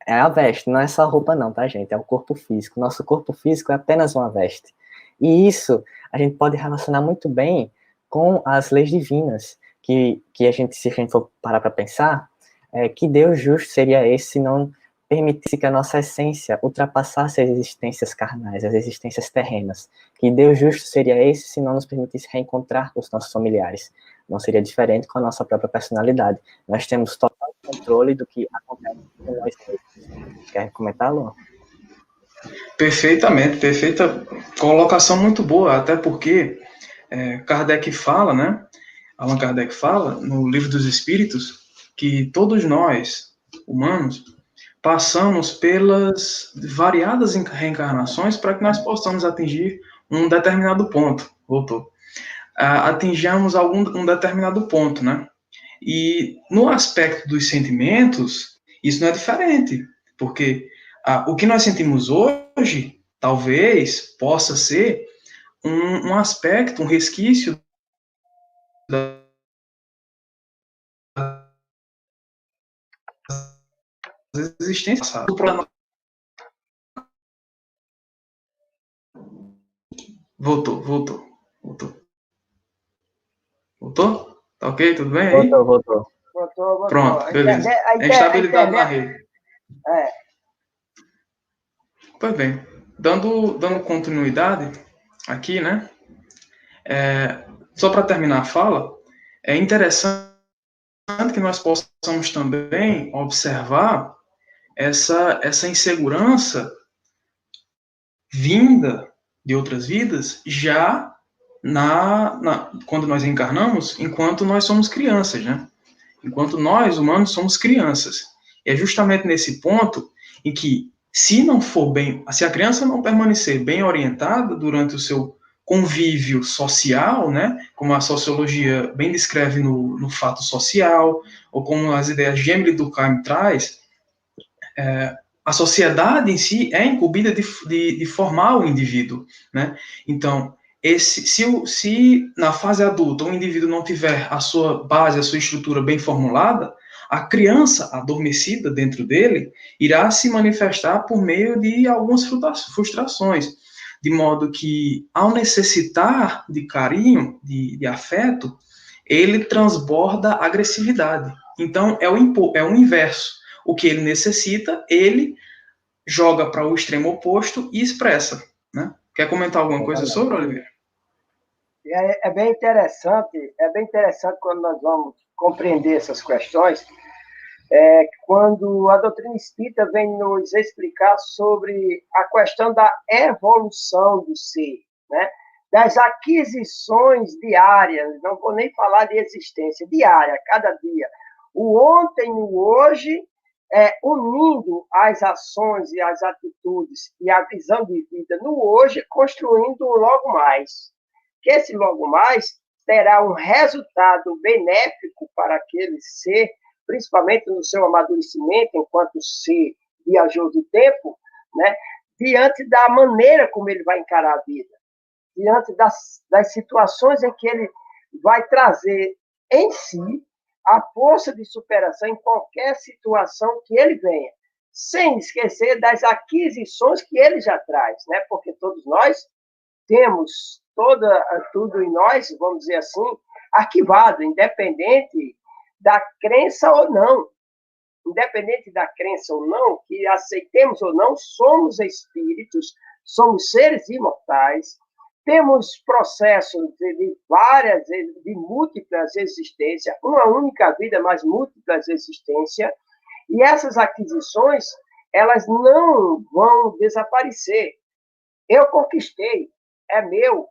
é a veste, não é só roupa não, tá, gente? É o corpo físico. Nosso corpo físico é apenas uma veste. E isso a gente pode relacionar muito bem com as leis divinas, que se a gente for parar para pensar, que Deus justo seria esse se não permitisse que a nossa essência ultrapassasse as existências carnais, as existências terrenas. Que Deus justo seria esse se não nos permitisse reencontrar os nossos familiares. Não seria diferente com a nossa própria personalidade. Nós temos total controle do que acontece com nós mesmos. Quer comentar, Luan? Perfeitamente, perfeita colocação, muito boa, até porque Kardec fala, né? Allan Kardec fala no Livro dos Espíritos que todos nós, humanos, passamos pelas variadas reencarnações para que nós possamos atingir um determinado ponto. Atingirmos um determinado ponto, né? E no aspecto dos sentimentos, isso não é diferente, porque o que nós sentimos hoje, talvez, possa ser um aspecto, um resquício da existência do problema. Voltou. Tá ok? Tudo bem aí? Voltou. Pronto, beleza. Instabilidade na rede. Pois bem, dando continuidade aqui, né? Só para terminar a fala, é interessante que nós possamos também observar essa insegurança vinda de outras vidas já quando nós encarnamos, enquanto nós somos crianças, né? Enquanto nós, humanos, somos crianças. É justamente nesse ponto em que, se a criança não permanecer bem orientada durante o seu convívio social, né, como a sociologia bem descreve no fato social, ou como as ideias de Emily Durkheim traz, a sociedade em si é incumbida de formar o indivíduo, né? Então, se na fase adulta o indivíduo não tiver a sua base, a sua estrutura bem formulada, A criança adormecida dentro dele irá se manifestar por meio de algumas frustrações, de modo que, ao necessitar de carinho, de afeto, ele transborda agressividade. Então, é o inverso. O que ele necessita, ele joga para o extremo oposto e expressa. Né? Quer comentar alguma coisa sobre, Oliveira? É bem interessante quando nós vamos compreender essas questões, quando a doutrina espírita vem nos explicar sobre a questão da evolução do ser, né? Das aquisições diárias, não vou nem falar de existência, diária, cada dia. O ontem e o hoje, unindo as ações e as atitudes e a visão de vida no hoje, construindo um logo mais. Que esse logo mais terá um resultado benéfico para aquele ser, principalmente no seu amadurecimento, enquanto ser viajou do tempo, né? Diante da maneira como ele vai encarar a vida, diante das situações em que ele vai trazer em si a força de superação em qualquer situação que ele venha, sem esquecer das aquisições que ele já traz, né? Porque todos nós temos tudo em nós, vamos dizer assim, arquivado, independente da crença ou não. Independente da crença ou não, que aceitemos ou não, somos espíritos, somos seres imortais, temos processos de múltiplas existências, uma única vida, mas múltiplas existências, e essas aquisições, elas não vão desaparecer. Eu conquistei, é meu,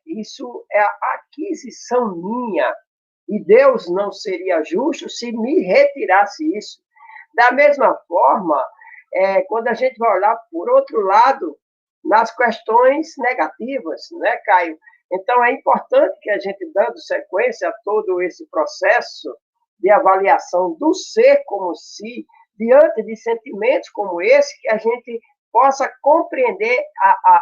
isso é a aquisição minha, e Deus não seria justo se me retirasse isso. Da mesma forma, quando a gente vai olhar por outro lado, nas questões negativas, né, Caio? Então, é importante que a gente, dando sequência a todo esse processo de avaliação do ser como si, diante de sentimentos como esse, que a gente possa compreender,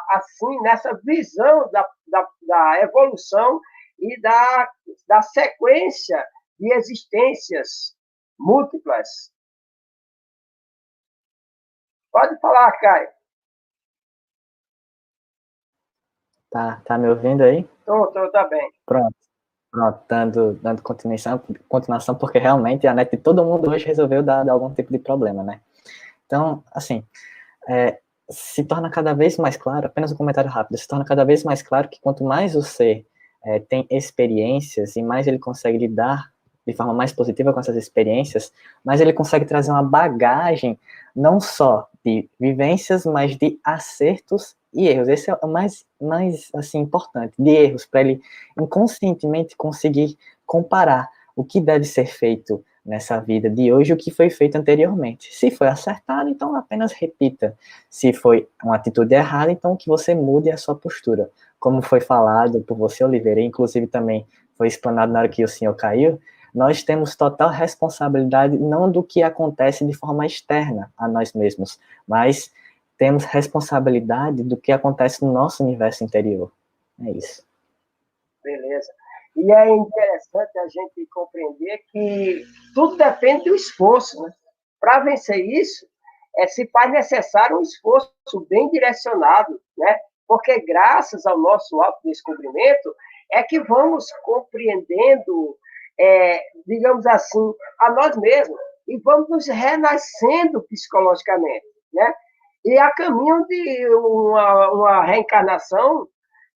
assim, nessa visão da evolução e da sequência de existências múltiplas. Pode falar, Caio. Tá me ouvindo aí? Tá bem. Pronto, dando continuação, porque realmente a net de todo mundo hoje resolveu dar algum tipo de problema, né? Então, assim, se torna cada vez mais claro, apenas um comentário rápido, se torna cada vez mais claro que quanto mais o ser tem experiências e mais ele consegue lidar de forma mais positiva com essas experiências, mais ele consegue trazer uma bagagem não só de vivências, mas de acertos e erros. Esse é o mais assim, importante, de erros, para ele inconscientemente conseguir comparar o que deve ser feito nessa vida de hoje, o que foi feito anteriormente. Se foi acertado, então apenas repita. Se foi uma atitude errada, então que você mude a sua postura. Como foi falado por você, Oliveira, inclusive também foi explanado na hora que o senhor caiu, nós temos total responsabilidade não do que acontece de forma externa a nós mesmos, mas temos responsabilidade do que acontece no nosso universo interior. É isso. Beleza. E é interessante a gente compreender que tudo depende do esforço, né? Para vencer isso, se faz necessário um esforço bem direcionado, né? Porque graças ao nosso autodescobrimento é que vamos compreendendo, digamos assim, a nós mesmos e vamos nos renascendo psicologicamente, né? E a caminho de uma reencarnação,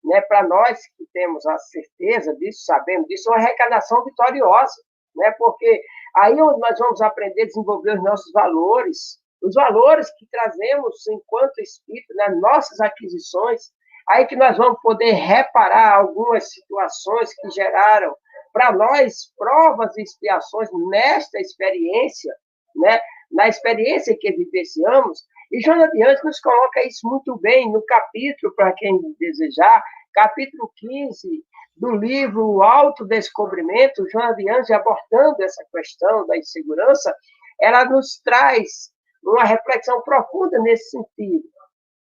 né, para nós que temos a certeza disso, sabemos disso, uma reencarnação vitoriosa, né, porque aí nós vamos aprender a desenvolver os nossos valores, os valores que trazemos enquanto espírito, nas nossas aquisições, aí que nós vamos poder reparar algumas situações que geraram para nós provas e expiações nesta experiência, né, na experiência que vivenciamos. E Joana de Anjos nos coloca isso muito bem no capítulo, para quem desejar, capítulo 15 do livro Autodescobrimento. Joana de Anjos, abordando essa questão da insegurança, ela nos traz uma reflexão profunda nesse sentido,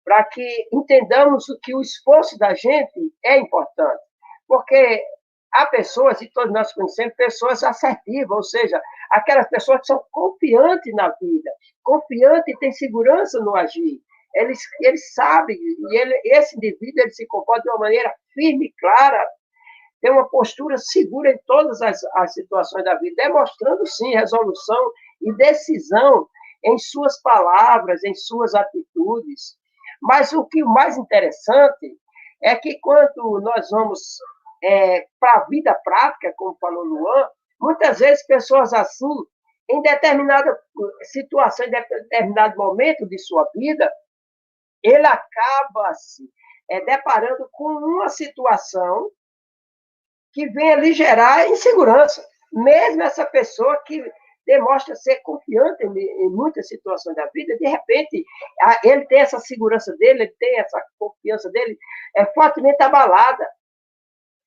para que entendamos que o esforço da gente é importante, porque há pessoas, e todos nós conhecemos, pessoas assertivas, ou seja, aquelas pessoas que são confiantes na vida, confiantes e têm segurança no agir. Eles sabem, esse indivíduo ele se comporta de uma maneira firme e clara, tem uma postura segura em todas as situações da vida, demonstrando, sim, resolução e decisão em suas palavras, em suas atitudes. Mas o que mais interessante é que quando nós vamos para a vida prática, como falou Luan, muitas vezes pessoas assim, em determinada situação, em determinado momento de sua vida, ele acaba se deparando com uma situação que venha lhe gerar insegurança. Mesmo essa pessoa que demonstra ser confiante em muitas situações da vida, de repente, ele tem essa segurança dele, ele tem essa confiança dele, fortemente abalada.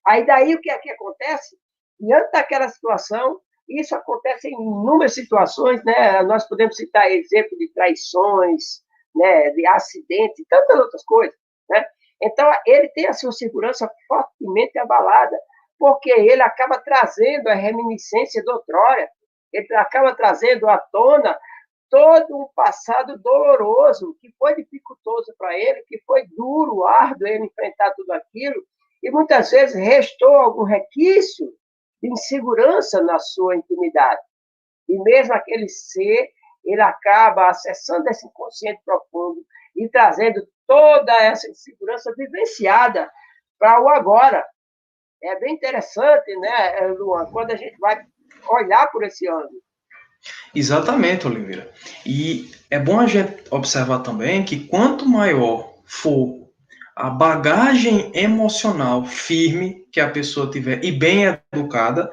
Aí daí o que é que acontece? Diante daquela situação, isso acontece em inúmeras situações, né? Nós podemos citar exemplo de traições, né? De acidentes, e tantas outras coisas, né? Então, ele tem a sua segurança fortemente abalada, porque ele acaba trazendo a reminiscência de outrora, ele acaba trazendo à tona todo um passado doloroso, que foi dificultoso para ele, que foi duro, árduo ele enfrentar tudo aquilo, e muitas vezes restou algum resquício de insegurança na sua intimidade. E mesmo aquele ser, ele acaba acessando esse inconsciente profundo e trazendo toda essa insegurança vivenciada para o agora. É bem interessante, né, Luan, quando a gente vai olhar por esse ângulo. Exatamente, Oliveira. E é bom a gente observar também que quanto maior for a bagagem emocional firme que a pessoa tiver e bem educada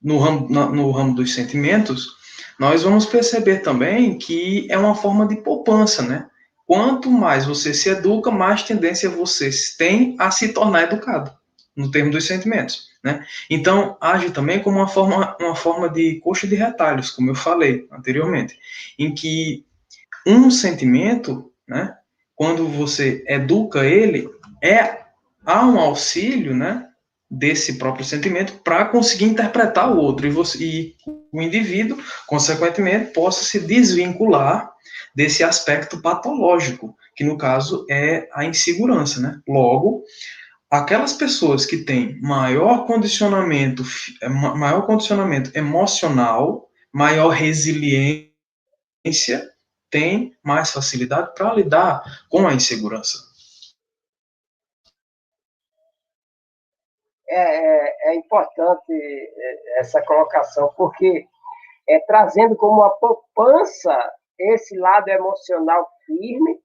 no ramo dos sentimentos, nós vamos perceber também que é uma forma de poupança, né? Quanto mais você se educa, mais tendência você tem a se tornar educado, no termo dos sentimentos, né? Então, age também como uma forma de coxa de retalhos, como eu falei anteriormente, em que um sentimento, né, quando você educa ele, há um auxílio, né, desse próprio sentimento para conseguir interpretar o outro e o indivíduo, consequentemente, possa se desvincular desse aspecto patológico, que no caso é a insegurança, né? Logo, aquelas pessoas que têm maior condicionamento emocional, maior resiliência, têm mais facilidade para lidar com a insegurança. É importante essa colocação, porque trazendo como uma poupança esse lado emocional firme,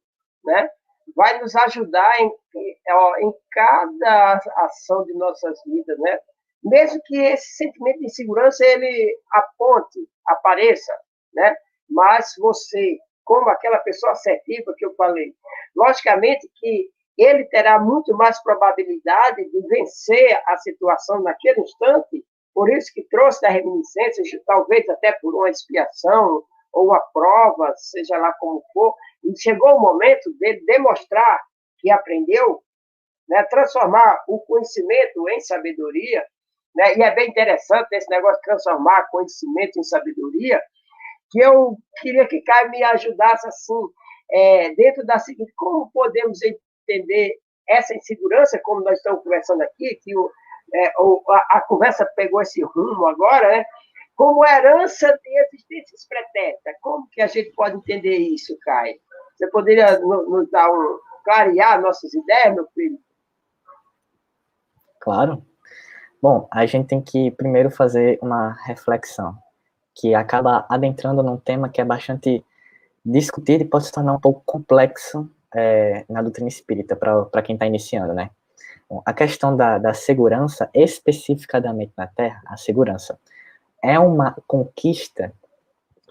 né? Vai nos ajudar em cada ação de nossas vidas, né? Mesmo que esse sentimento de insegurança ele apareça, né? Mas você, como aquela pessoa assertiva que eu falei, logicamente que ele terá muito mais probabilidade de vencer a situação naquele instante, por isso que trouxe da reminiscência, talvez até por uma expiação ou uma prova, seja lá como for, e chegou o momento dele demonstrar que aprendeu, né, transformar o conhecimento em sabedoria, né, e é bem interessante esse negócio de transformar conhecimento em sabedoria, que eu queria que Caio me ajudasse assim, dentro da seguinte, como podemos entender essa insegurança, como nós estamos conversando aqui, que a conversa pegou esse rumo agora, né? Como herança de existências pretéritas. Como que a gente pode entender isso, Caio? Você poderia nos dar clarear nossas ideias, meu filho? Claro. Bom, a gente tem que primeiro fazer uma reflexão, que acaba adentrando num tema que é bastante discutido e pode se tornar um pouco complexo na doutrina espírita, para quem está iniciando, né? Bom, a questão da segurança, especificadamente na Terra, a segurança, é uma conquista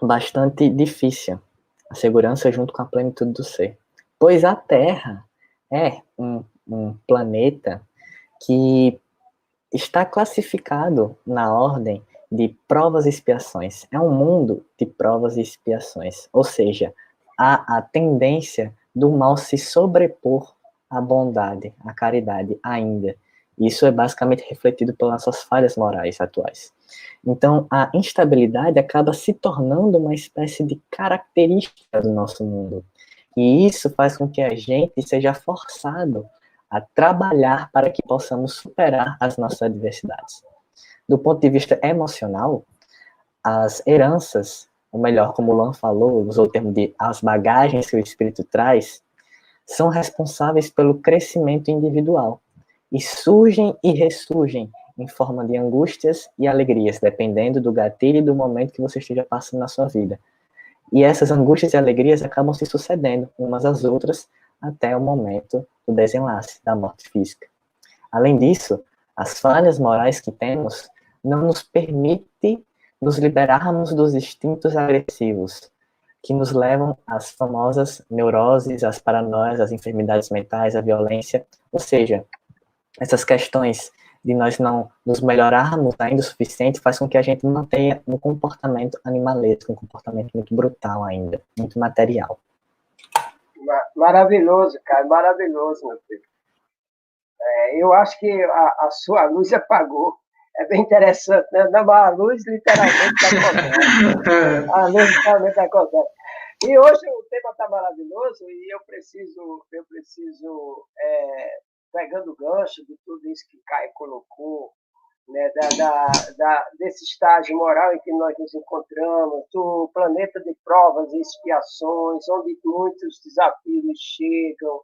bastante difícil, a segurança junto com a plenitude do ser, pois a Terra é um planeta que está classificado na ordem de provas e expiações. É um mundo de provas e expiações, ou seja, há a tendência do mal se sobrepor à bondade, à caridade ainda. Isso é basicamente refletido pelas nossas falhas morais atuais. Então, a instabilidade acaba se tornando uma espécie de característica do nosso mundo. E isso faz com que a gente seja forçado a trabalhar para que possamos superar as nossas adversidades. Do ponto de vista emocional, as heranças, ou melhor, como o Luan falou, usou o termo de as bagagens que o espírito traz, são responsáveis pelo crescimento individual e surgem e ressurgem em forma de angústias e alegrias, dependendo do gatilho e do momento que você esteja passando na sua vida. E essas angústias e alegrias acabam se sucedendo umas às outras até o momento do desenlace, da morte física. Além disso, as falhas morais que temos não nos permitem nos liberarmos dos instintos agressivos, que nos levam às famosas neuroses, às paranoias, às enfermidades mentais, à violência. Ou seja, essas questões de nós não nos melhorarmos ainda o suficiente faz com que a gente mantenha um comportamento animalesco, um comportamento muito brutal ainda, muito material. Maravilhoso, cara, maravilhoso, meu filho. Eu acho que a sua luz apagou. É bem interessante, né? Não, a luz literalmente está acontecendo. A luz literalmente está acontecendo. E hoje o tema está maravilhoso e eu preciso pegando o gancho de tudo isso que Caio colocou, né, desse estágio moral em que nós nos encontramos, do planeta de provas e expiações, onde muitos desafios chegam,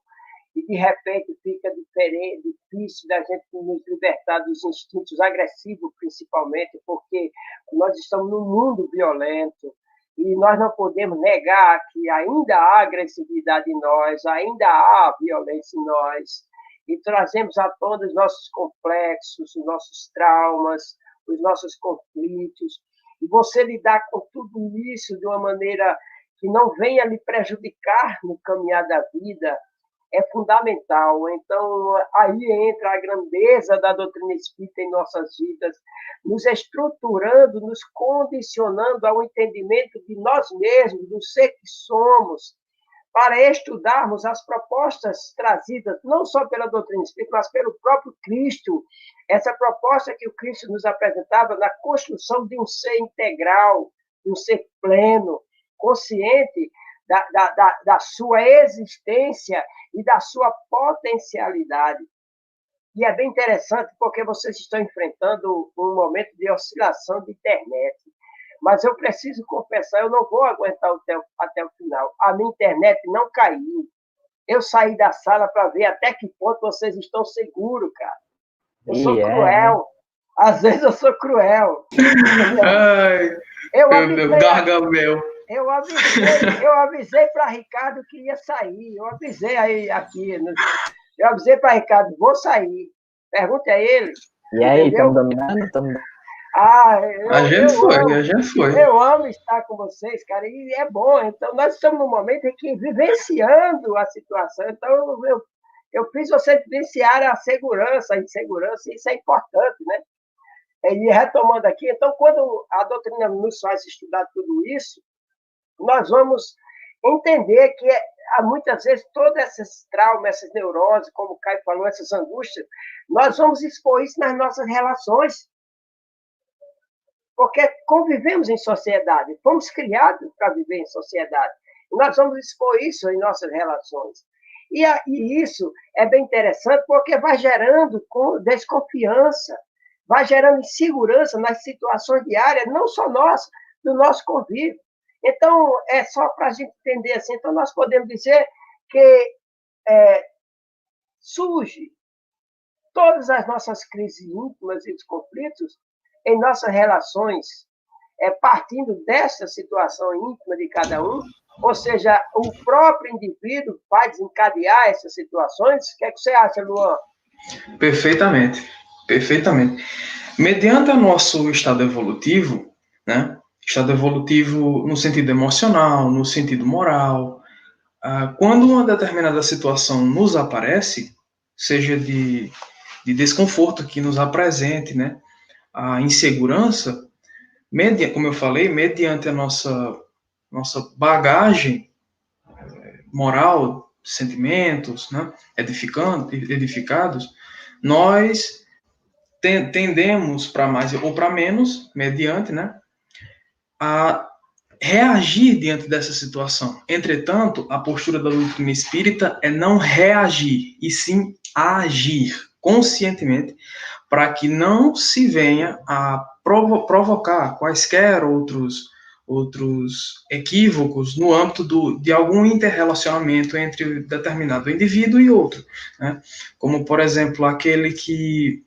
e de repente fica difícil da gente nos libertar dos instintos agressivos, principalmente, porque nós estamos num mundo violento e nós não podemos negar que ainda há agressividade em nós, ainda há violência em nós, e trazemos à tona os nossos complexos, os nossos traumas, os nossos conflitos, e você lidar com tudo isso de uma maneira que não venha lhe prejudicar no caminhar da vida, é fundamental. Então, aí entra a grandeza da doutrina espírita em nossas vidas, nos estruturando, nos condicionando ao entendimento de nós mesmos, do ser que somos, para estudarmos as propostas trazidas não só pela doutrina espírita, mas pelo próprio Cristo. Essa proposta que o Cristo nos apresentava na construção de um ser integral, de um ser pleno, consciente da sua existência e da sua potencialidade. E é bem interessante porque vocês estão enfrentando um momento de oscilação de internet. Mas eu preciso confessar, eu não vou aguentar até o final. A minha internet não caiu. Eu saí da sala para ver até que ponto vocês estão seguros, cara. Eu sou cruel. Às vezes eu sou cruel. Ai, meu gargamel. Eu avisei para Ricardo que ia sair. Eu avisei aqui. Eu avisei para Ricardo, vou sair. Pergunte a ele. E aí, estamos dominando? A gente foi. Eu amo estar com vocês, cara, e é bom. Então, nós estamos num momento em que vivenciando a situação. Então, eu fiz vocês vivenciarem a segurança, a insegurança, e isso é importante, né? E retomando aqui, então, quando a doutrina nos faz estudar tudo isso, nós vamos entender que muitas vezes todos esses traumas, essas neuroses, como o Caio falou, essas angústias, nós vamos expor isso nas nossas relações. Porque convivemos em sociedade, fomos criados para viver em sociedade. E nós vamos expor isso em nossas relações. E isso é bem interessante porque vai gerando desconfiança, vai gerando insegurança nas situações diárias, não só nossas, do nosso convívio. Então, é só para a gente entender assim. Então, nós podemos dizer que surge todas as nossas crises íntimas e os conflitos em nossas relações, partindo dessa situação íntima de cada um, ou seja, o próprio indivíduo vai desencadear essas situações. O que é que você acha, Luan? Perfeitamente. Mediante o nosso estado evolutivo, né? Estado evolutivo no sentido emocional, no sentido moral, quando uma determinada situação nos aparece, seja de desconforto que nos apresente, né? A insegurança, como eu falei, mediante a nossa bagagem moral, sentimentos, né, edificados, nós tendemos para mais ou para menos, mediante, né, a reagir diante dessa situação. Entretanto, a postura da doutrina espírita é não reagir, e sim agir conscientemente, para que não se venha a provocar quaisquer outros equívocos no âmbito de algum interrelacionamento entre determinado indivíduo e outro, né? Como, por exemplo, aquele que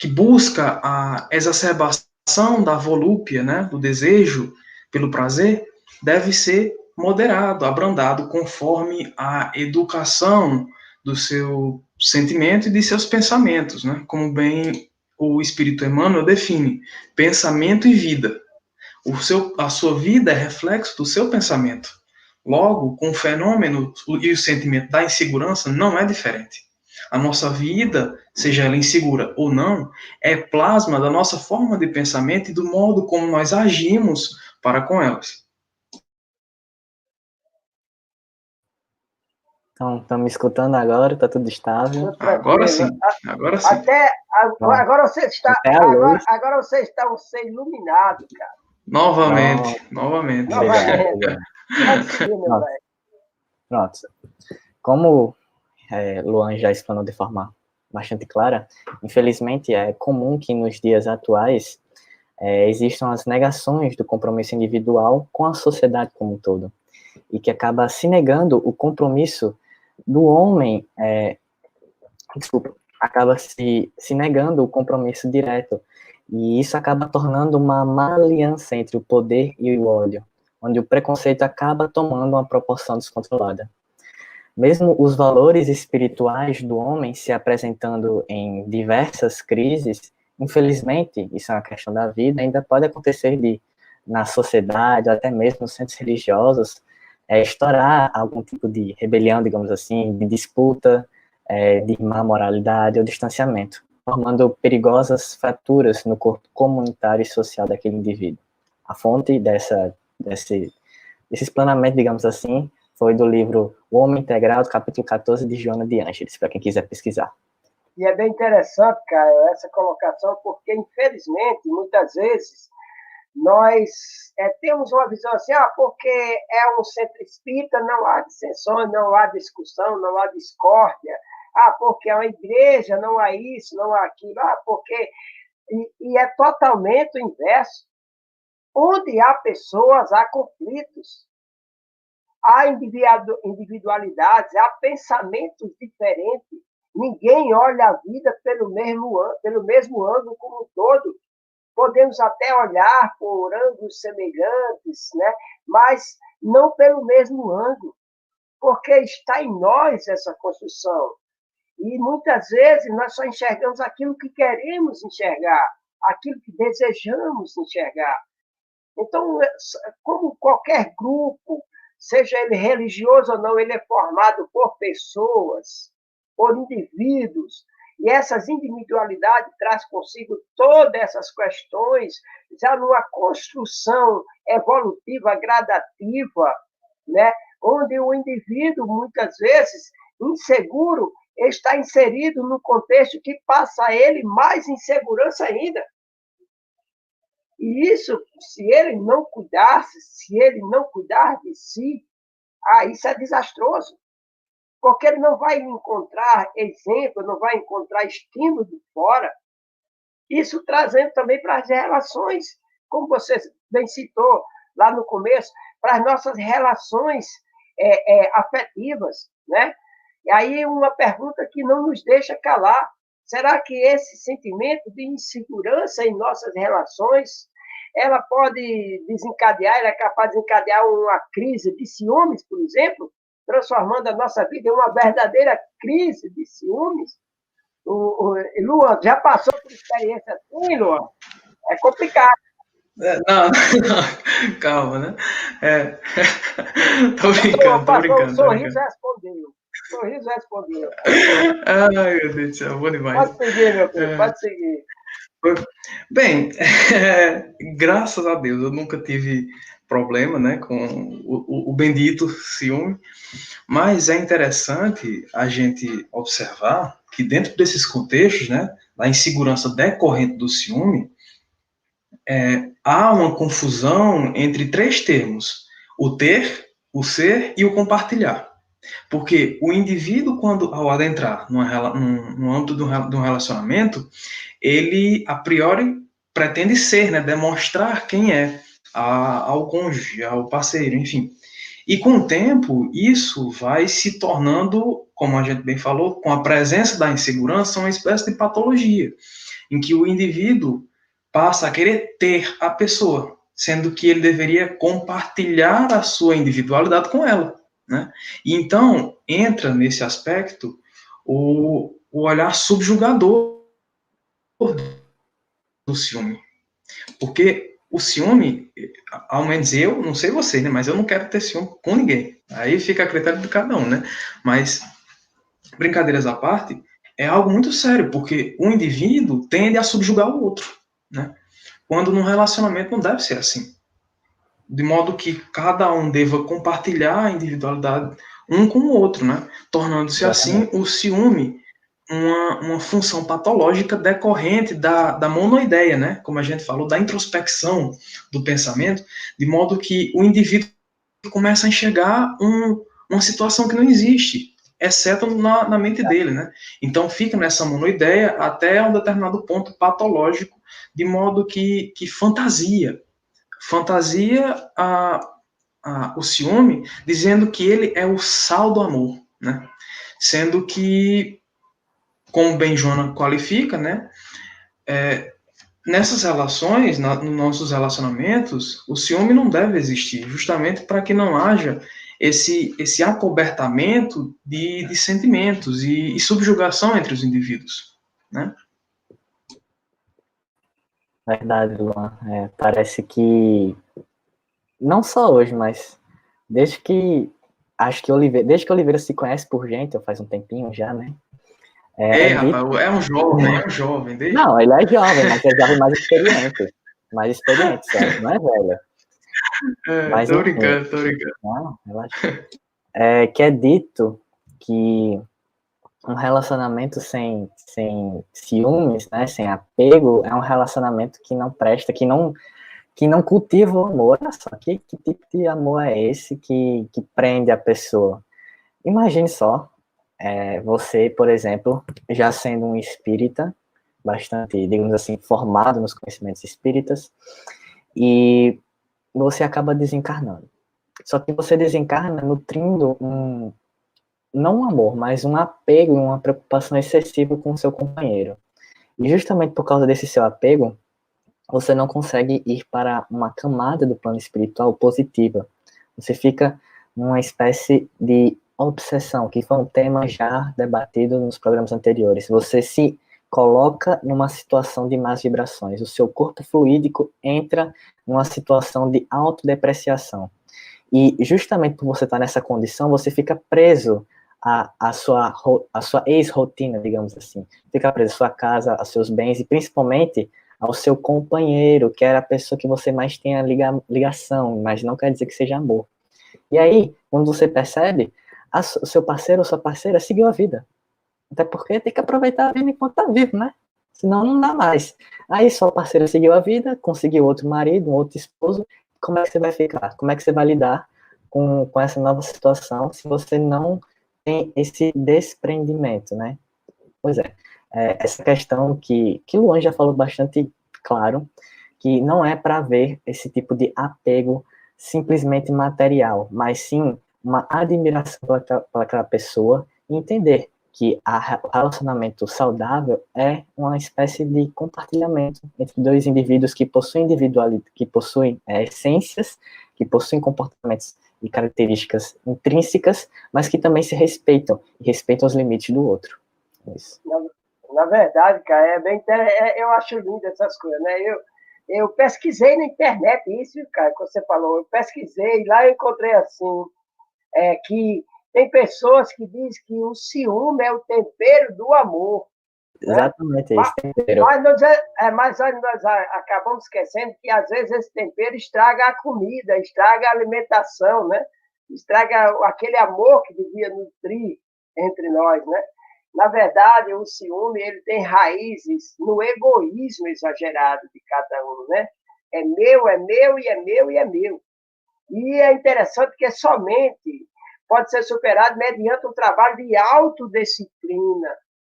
busca a exacerbação da volúpia, né, do desejo pelo prazer, deve ser moderado, abrandado, conforme a educação do seu sentimento e de seus pensamentos, né, como bem o Espírito Emmanuel define, pensamento e vida. A sua vida é reflexo do seu pensamento. Logo, com o fenômeno e o sentimento da insegurança não é diferente. A nossa vida, seja ela insegura ou não, é plasma da nossa forma de pensamento e do modo como nós agimos para com elas. Então, estão me escutando agora? Está tudo estável? Agora sim, agora sim. Agora você está, agora você está iluminado, cara. Novamente. Obrigado. Pode seguir, meu velho. Pronto. Como Luan já explanou de forma bastante clara, infelizmente é comum que nos dias atuais existam as negações do compromisso individual com a sociedade como um todo, e que acaba se negando o compromisso do homem, acaba se negando o compromisso direto, e isso acaba tornando uma má aliança entre o poder e o ódio, onde o preconceito acaba tomando uma proporção descontrolada. Mesmo os valores espirituais do homem se apresentando em diversas crises, infelizmente, isso é uma questão da vida, ainda pode acontecer na sociedade, até mesmo nos centros religiosos, estourar algum tipo de rebelião, digamos assim, de disputa, de má moralidade ou distanciamento, formando perigosas fraturas no corpo comunitário e social daquele indivíduo. A fonte desse explanamento, digamos assim, foi do livro O Homem Integral, capítulo 14, de Joana de Ângeles, para quem quiser pesquisar. E é bem interessante, Caio, essa colocação, porque, infelizmente, muitas vezes, nós temos uma visão assim, porque é um centro espírita, não há dissensões, não há discussão, não há discórdia, porque é uma igreja, não há isso, não há aquilo, porque... E é totalmente o inverso. Onde há pessoas, há conflitos. Há individualidades, há pensamentos diferentes. Ninguém olha a vida pelo mesmo ângulo como um todo. Podemos até olhar por ângulos semelhantes, né? Mas não pelo mesmo ângulo, porque está em nós essa construção. E muitas vezes nós só enxergamos aquilo que queremos enxergar, aquilo que desejamos enxergar. Então, como qualquer grupo, seja ele religioso ou não, ele é formado por pessoas, por indivíduos, e essas individualidades traz consigo todas essas questões, já numa construção evolutiva, gradativa, né? Onde o indivíduo, muitas vezes, inseguro, está inserido num contexto que passa a ele mais insegurança ainda. E isso, se ele não cuidasse, se ele não cuidar de si, isso é desastroso. Porque ele não vai encontrar exemplo, não vai encontrar estímulo de fora. Isso trazendo também para as relações, como você bem citou lá no começo, para as nossas relações afetivas, né? E aí uma pergunta que não nos deixa calar. Será que esse sentimento de insegurança em nossas relações, ela pode desencadear, ela é capaz de desencadear uma crise de ciúmes, por exemplo, transformando a nossa vida em uma verdadeira crise de ciúmes? Luan, já passou por experiência assim, Luan? É complicado. Não, calma, né? Tô brincando. O sorriso respondeu. Ai, meu Deus do céu, bom demais. Pode seguir, meu filho, pode seguir. Bem, graças a Deus, eu nunca tive problema, né, com o bendito ciúme, mas é interessante a gente observar que dentro desses contextos, né, da insegurança decorrente do ciúme, há uma confusão entre três termos: o ter, o ser e o compartilhar. Porque o indivíduo, quando ao adentrar no âmbito de um relacionamento, ele, a priori, pretende ser, né, demonstrar quem é ao cônjuge, ao parceiro, enfim. E com o tempo, isso vai se tornando, como a gente bem falou, com a presença da insegurança, uma espécie de patologia, em que o indivíduo passa a querer ter a pessoa, sendo que ele deveria compartilhar a sua individualidade com ela, né? E então entra nesse aspecto o olhar subjugador do ciúme, porque o ciúme, ao menos eu, não sei você, né, mas eu não quero ter ciúme com ninguém. Aí fica a critério de cada um, né? Mas brincadeiras à parte, é algo muito sério, porque o indivíduo tende a subjugar o outro, né? Quando num relacionamento não deve ser assim. De modo que cada um deva compartilhar a individualidade um com o outro, né? Tornando-se assim o ciúme uma função patológica decorrente da monoideia, né? Como a gente falou, da introspecção do pensamento, de modo que o indivíduo começa a enxergar uma situação que não existe, exceto na mente dele, né? Então fica nessa monoideia até um determinado ponto patológico, de modo que fantasia o ciúme, dizendo que ele é o sal do amor, né? Sendo que, como bem Joana qualifica, né, nessas relações, nos nossos relacionamentos, o ciúme não deve existir, justamente para que não haja esse acobertamento de sentimentos e subjugação entre os indivíduos, né? Verdade, Luan. Parece que, não só hoje, mas desde que, acho que desde que Oliveira se conhece por gente, faz um tempinho já, né? Rapaz, é um jovem. Desde... Não, ele é jovem, mas é jovem mais experiente. Mais experiente, certo? Não é velho. Mas, tô enfim, brincando. não, relaxa. Que é dito que um relacionamento sem ciúmes, né, sem apego, é um relacionamento que não presta, que não cultiva o amor. Olha só, que tipo de amor é esse que prende a pessoa? Imagine só, você, por exemplo, já sendo um espírita, bastante, digamos assim, formado nos conhecimentos espíritas, e você acaba desencarnando. Só que você desencarna nutrindo não um amor, mas um apego e uma preocupação excessiva com o seu companheiro. E justamente por causa desse seu apego, você não consegue ir para uma camada do plano espiritual positiva. Você fica numa espécie de obsessão, que foi um tema já debatido nos programas anteriores. Você se coloca numa situação de más vibrações. O seu corpo fluídico entra numa situação de autodepreciação. E justamente por você estar nessa condição, você fica preso à sua ex-rotina, digamos assim. Fica preso à sua casa, aos seus bens e principalmente ao seu companheiro, que era a pessoa que você mais tem a ligação, mas não quer dizer que seja amor. E aí, quando você percebe, o seu parceiro ou sua parceira seguiu a vida. Até porque tem que aproveitar a vida enquanto está vivo, né? Senão não dá mais. Aí sua parceira seguiu a vida, conseguiu outro marido, um outro esposo. Como é que você vai ficar? Como é que você vai lidar com essa nova situação se você não tem esse desprendimento, né? Pois é. Essa questão que Luan já falou bastante claro, que não é para ver esse tipo de apego simplesmente material, mas sim uma admiração pelaquela pessoa e entender que o relacionamento saudável é uma espécie de compartilhamento entre dois indivíduos que possuem individualidade, que possuem essências, que possuem comportamentos e características intrínsecas, mas que também se respeitam e respeitam os limites do outro. Isso. Na verdade, cara, eu acho lindo essas coisas, né? Eu pesquisei na internet isso, cara, que você falou. Eu pesquisei, lá eu encontrei assim, que tem pessoas que dizem que o ciúme é o tempero do amor. Né? Exatamente isso, tempero. Mas nós acabamos esquecendo que, às vezes, esse tempero estraga a comida, estraga a alimentação, né? Estraga aquele amor que devia nutrir entre nós, né? Na verdade, o ciúme ele tem raízes no egoísmo exagerado de cada um, né? É meu e é meu e é meu. E é interessante que somente pode ser superado mediante um trabalho de autodisciplina,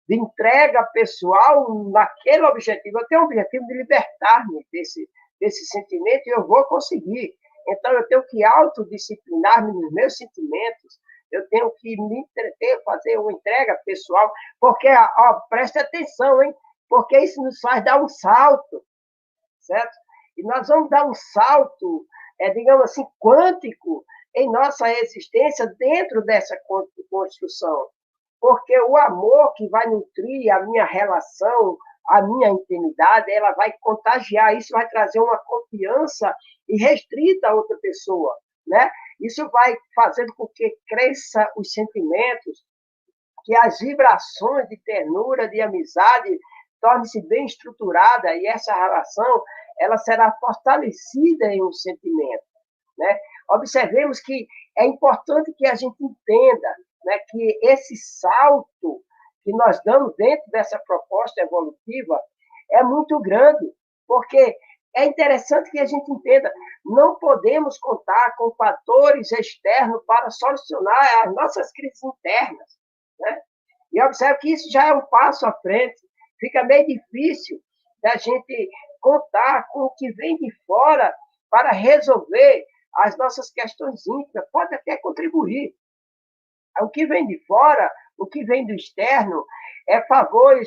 de entrega pessoal naquele objetivo. Eu tenho o objetivo de libertar-me desse sentimento e eu vou conseguir. Então, eu tenho que autodisciplinar-me nos meus sentimentos, eu tenho que me entreter, fazer uma entrega pessoal, porque, ó, preste atenção, hein? Porque isso nos faz dar um salto, certo? E nós vamos dar um salto, digamos assim, quântico em nossa existência dentro dessa construção. Porque o amor que vai nutrir a minha relação, a minha intimidade, ela vai contagiar, isso vai trazer uma confiança irrestrita a outra pessoa, né? Isso vai fazendo com que cresça os sentimentos, que as vibrações de ternura, de amizade, torne-se bem estruturada e essa relação ela será fortalecida em um sentimento, né? Observemos que é importante que a gente entenda, né, que esse salto que nós damos dentro dessa proposta evolutiva é muito grande, porque é interessante que a gente entenda, não podemos contar com fatores externos para solucionar as nossas crises internas, né? E observe que isso já é um passo à frente. Fica meio difícil da gente contar com o que vem de fora para resolver as nossas questões íntimas. Pode até contribuir. O que vem de fora, o que vem do externo, é fator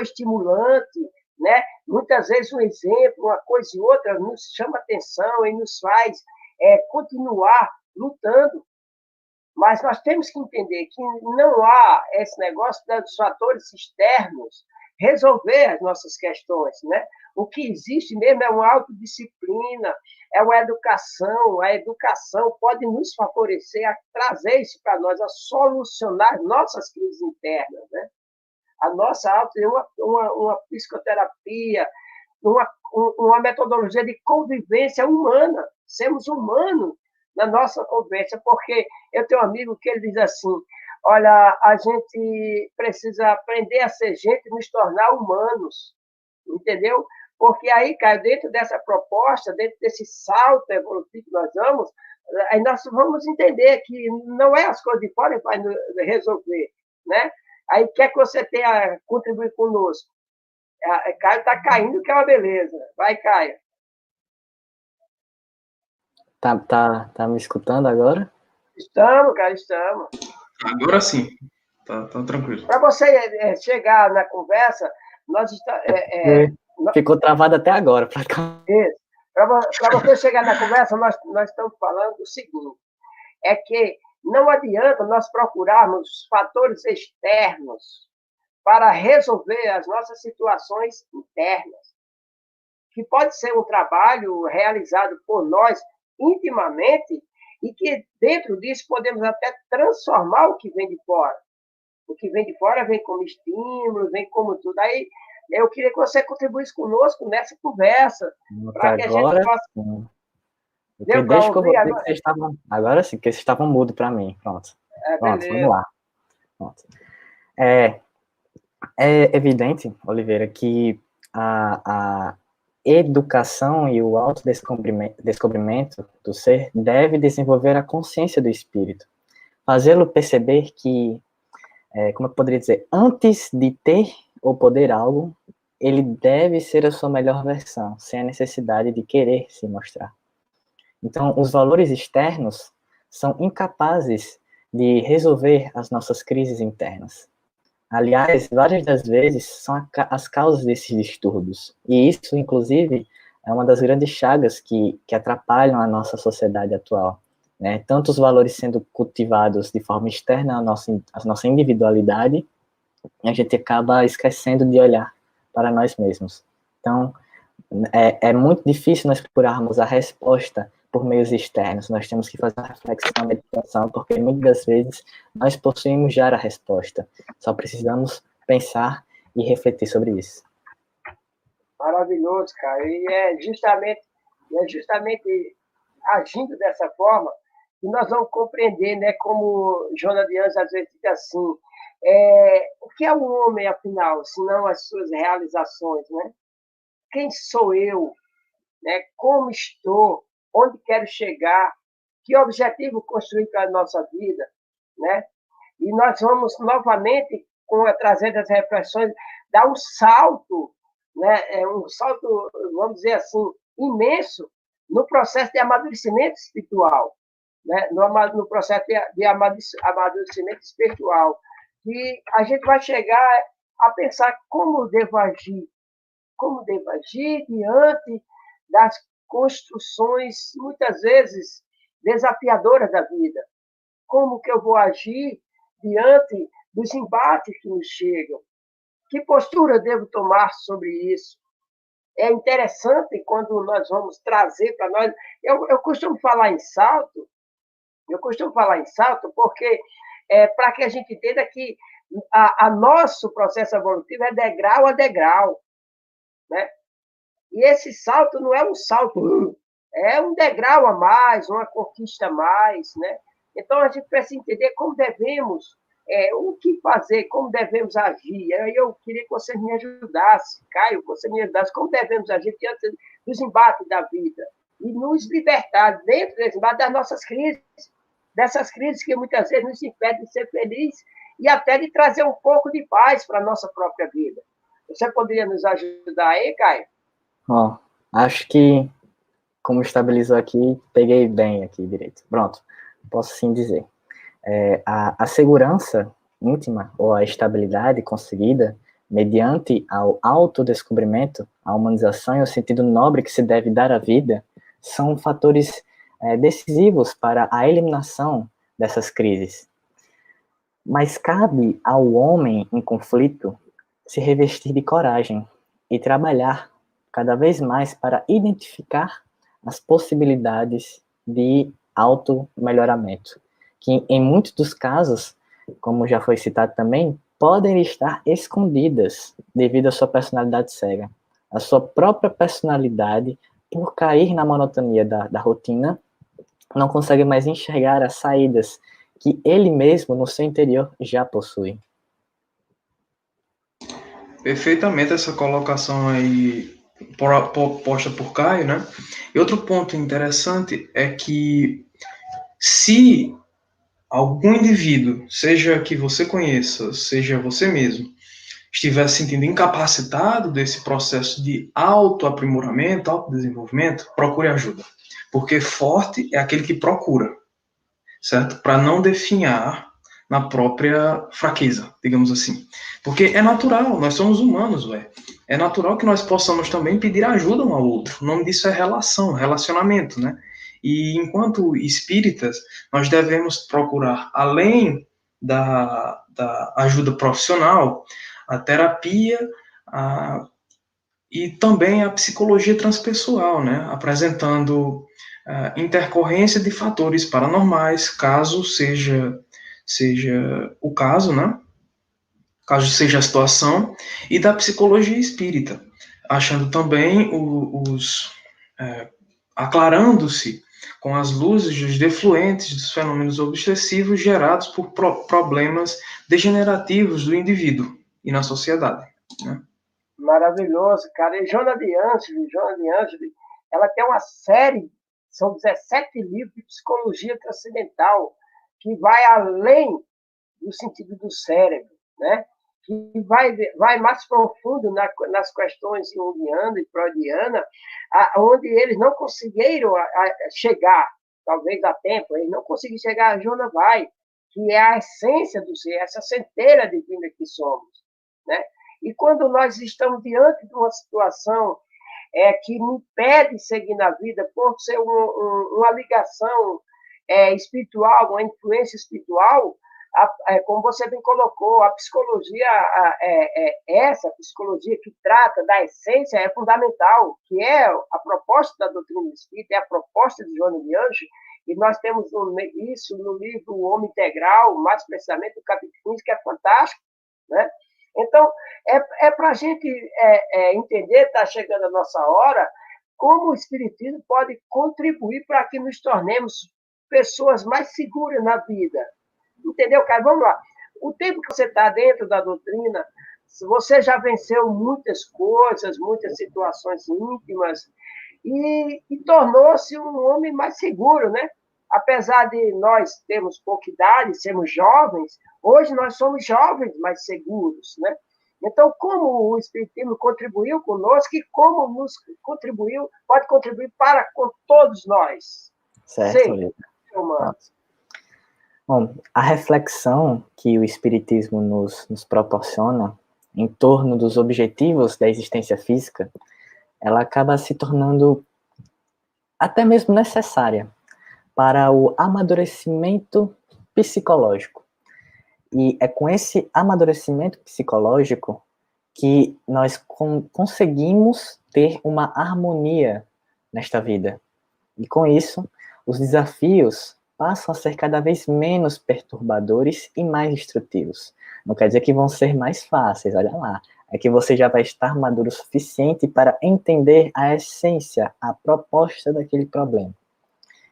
estimulante, né? Muitas vezes um exemplo, uma coisa e outra, nos chama atenção e nos faz continuar lutando. Mas nós temos que entender que não há esse negócio dos fatores externos resolver as nossas questões, né? O que existe mesmo é uma autodisciplina, é uma educação. A educação pode nos favorecer a trazer isso para nós, a solucionar nossas crises internas, né? A nossa uma psicoterapia, uma metodologia de convivência humana, sermos humanos na nossa conversa, porque eu tenho um amigo que ele diz assim, olha, a gente precisa aprender a ser gente e nos tornar humanos, entendeu? Porque aí, Caio, dentro dessa proposta, dentro desse salto evolutivo que nós damos, aí nós vamos entender que não é as coisas de fora que vai resolver, né? Aí quer que você tenha contribuir conosco. Caio está caindo, que é uma beleza. Vai, Caio. Tá me escutando agora? Estamos, cara, estamos. Agora sim. Tá tranquilo. Para você chegar na conversa, nós estamos. Ficou travado até agora, praticamente. Para você chegar na conversa, nós estamos falando o seguinte: é que não adianta nós procurarmos fatores externos para resolver as nossas situações internas, que pode ser um trabalho realizado por nós intimamente e que dentro disso podemos até transformar o que vem de fora. O que vem de fora vem como estímulo, vem como tudo. Aí eu queria que você contribuísse conosco nessa conversa, para que a gente possa... Desde que eu voltei, que vocês estavam... Agora sim, que vocês estavam mudos para mim. Pronto. Pronto, vamos lá. Pronto. É evidente, Oliveira, que a educação e o autodescobrimento do ser deve desenvolver a consciência do espírito, fazê-lo perceber que, como eu poderia dizer, antes de ter ou poder algo, ele deve ser a sua melhor versão, sem a necessidade de querer se mostrar. Então, os valores externos são incapazes de resolver as nossas crises internas. Aliás, várias das vezes são as causas desses distúrbios. E isso, inclusive, é uma das grandes chagas que atrapalham a nossa sociedade atual, né? Tanto os valores sendo cultivados de forma externa à nossa individualidade, a gente acaba esquecendo de olhar para nós mesmos. Então, é muito difícil nós procurarmos a resposta por meios externos. Nós temos que fazer uma reflexão, uma meditação, porque muitas das vezes nós possuímos já a resposta. Só precisamos pensar e refletir sobre isso. Maravilhoso, cara. E é justamente agindo dessa forma que nós vamos compreender, né, como Joana de Anjos às vezes diz assim, O que é o homem, afinal, se não as suas realizações, né? Quem sou eu? Né? Como estou? Onde quero chegar? Que objetivo construir para a nossa vida? Né? E nós vamos novamente, trazendo as reflexões, dar um salto, né? Um salto, vamos dizer assim, imenso no processo de amadurecimento espiritual, né? No processo de amadurecimento espiritual. E a gente vai chegar a pensar como devo agir diante das construções, muitas vezes, desafiadoras da vida. Como que eu vou agir diante dos embates que nos chegam? Que postura eu devo tomar sobre isso? É interessante quando nós vamos trazer para nós. Eu costumo falar em salto, porque para que a gente entenda que a nosso processo evolutivo é degrau a degrau, né? E esse salto não é um salto, é um degrau a mais, uma conquista a mais, né? Então, a gente precisa entender como devemos, o que fazer, como devemos agir. Eu queria que você me ajudasse, Caio, que você me ajudasse, como devemos agir diante dos embates da vida e nos libertar dentro desse embate das nossas crises, dessas crises que muitas vezes nos impedem de ser felizes e até de trazer um pouco de paz para a nossa própria vida. Você poderia nos ajudar aí, Caio? Ó, acho que, como estabilizou aqui, peguei bem aqui direito. Pronto, posso sim dizer. A segurança íntima ou a estabilidade conseguida mediante ao autodescobrimento, a humanização e o sentido nobre que se deve dar à vida são fatores decisivos para a eliminação dessas crises. Mas cabe ao homem em conflito se revestir de coragem e trabalhar cada vez mais para identificar as possibilidades de auto-melhoramento, que em muitos dos casos, como já foi citado também, podem estar escondidas devido à sua personalidade cega. A sua própria personalidade, por cair na monotonia da rotina, não consegue mais enxergar as saídas que ele mesmo, no seu interior, já possui. Perfeitamente essa colocação aí posta por Caio, né? E outro ponto interessante é que se algum indivíduo, seja que você conheça, seja você mesmo, estiver se sentindo incapacitado desse processo de autoaprimoramento, autodesenvolvimento, procure ajuda. Porque forte é aquele que procura, certo? Para não definhar na própria fraqueza, digamos assim. Porque é natural, nós somos humanos, ué. É natural que nós possamos também pedir ajuda um ao outro. O nome disso é relação, relacionamento, né? E enquanto espíritas, nós devemos procurar, além da ajuda profissional, a terapia, e também a psicologia transpessoal, né? Apresentando intercorrência de fatores paranormais, caso seja o caso, né? Caso seja a situação, e da psicologia espírita, achando também aclarando-se com as luzes dos defluentes dos fenômenos obsessivos gerados por problemas degenerativos do indivíduo e na sociedade, né? Maravilhoso, cara. E Joana de Ângeles, ela tem uma série, são 17 livros de psicologia transcendental, que vai além do sentido do cérebro, né? Que vai mais profundo nas questões junguiana e freudiana, onde eles não conseguiram chegar, talvez a tempo, eles não conseguiram chegar, a Joana vai, que é a essência do ser, essa centelha divina que somos, né? E quando nós estamos diante de uma situação que me impede de seguir na vida por ser uma ligação espiritual, uma influência espiritual, como você bem colocou, a psicologia, essa psicologia que trata da essência é fundamental, que é a proposta da doutrina espírita, é a proposta de Joana de Anjos, e nós temos isso no livro O Homem Integral, mais precisamente no capítulo 15, que é fantástico, né? Então, para a gente entender, está chegando a nossa hora, como o Espiritismo pode contribuir para que nos tornemos pessoas mais seguras na vida. Entendeu, cara? Vamos lá. o tempo que você está dentro da doutrina, você já venceu muitas coisas, muitas situações íntimas, e tornou-se um homem mais seguro, né? Apesar de nós termos pouca idade, sermos jovens, hoje nós somos jovens mais seguros, né? Então, como o Espiritismo contribuiu conosco e como nos contribuiu, pode contribuir para com todos nós. Certo, Olívia. Bom, a reflexão que o Espiritismo nos proporciona em torno dos objetivos da existência física, ela acaba se tornando até mesmo necessária para o amadurecimento psicológico. E é com esse amadurecimento psicológico que nós conseguimos ter uma harmonia nesta vida. E com isso, os desafios passam a ser cada vez menos perturbadores e mais instrutivos. Não quer dizer que vão ser mais fáceis, olha lá. É que você já vai estar maduro o suficiente para entender a essência, a proposta daquele problema.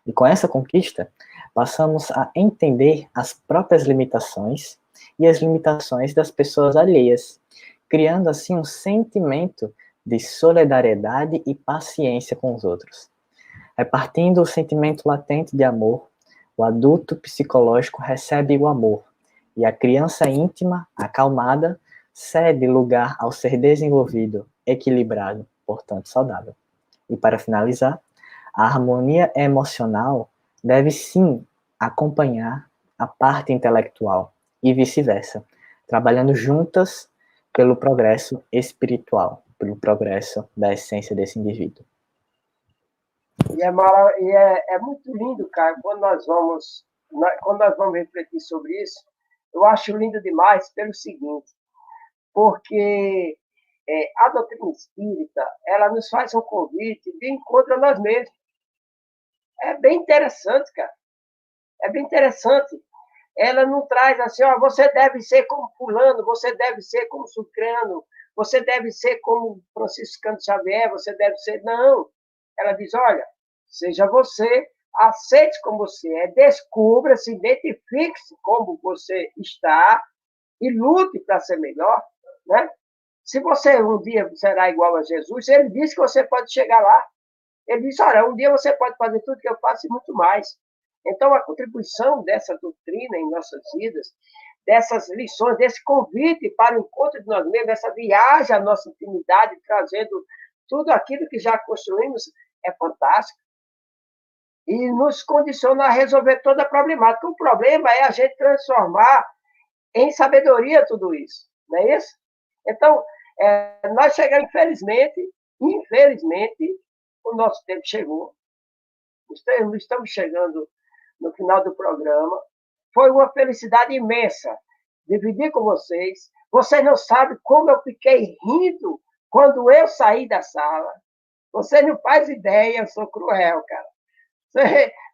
E com essa conquista, passamos a entender as próprias limitações e as limitações das pessoas alheias, criando assim um sentimento de solidariedade e paciência com os outros. Repartindo o sentimento latente de amor, o adulto psicológico recebe o amor, e a criança íntima, acalmada, cede lugar ao ser desenvolvido, equilibrado, portanto saudável. E para finalizar, a harmonia emocional deve sim acompanhar a parte intelectual e vice-versa, trabalhando juntas pelo progresso espiritual, pelo progresso da essência desse indivíduo. É muito lindo, cara, quando nós vamos refletir sobre isso. Eu acho lindo demais pelo seguinte, porque a doutrina espírita, ela nos faz um convite de encontro a nós mesmos. É bem interessante, cara. É bem interessante. Ela não traz assim, ó, você deve ser como fulano, você deve ser como Sucrano, você deve ser como Franciscano Xavier, você deve ser... Não. Ela diz, olha, seja você, aceite como você é, descubra, se identifique-se como você está e lute para ser melhor, né? Se você um dia será igual a Jesus, ele disse que você pode chegar lá. Ele disse, olha, um dia você pode fazer tudo que eu faço e muito mais. Então, a contribuição dessa doutrina em nossas vidas, dessas lições, desse convite para o encontro de nós mesmos, essa viagem à nossa intimidade, trazendo tudo aquilo que já construímos, é fantástico. E nos condiciona a resolver toda a problemática. O problema é a gente transformar em sabedoria tudo isso, não é isso? Então, nós chegamos, infelizmente, o nosso tempo chegou. Estamos chegando no final do programa. Foi uma felicidade imensa dividir com vocês. Vocês não sabem como eu fiquei rindo quando eu saí da sala. Você não faz ideia, eu sou cruel, cara.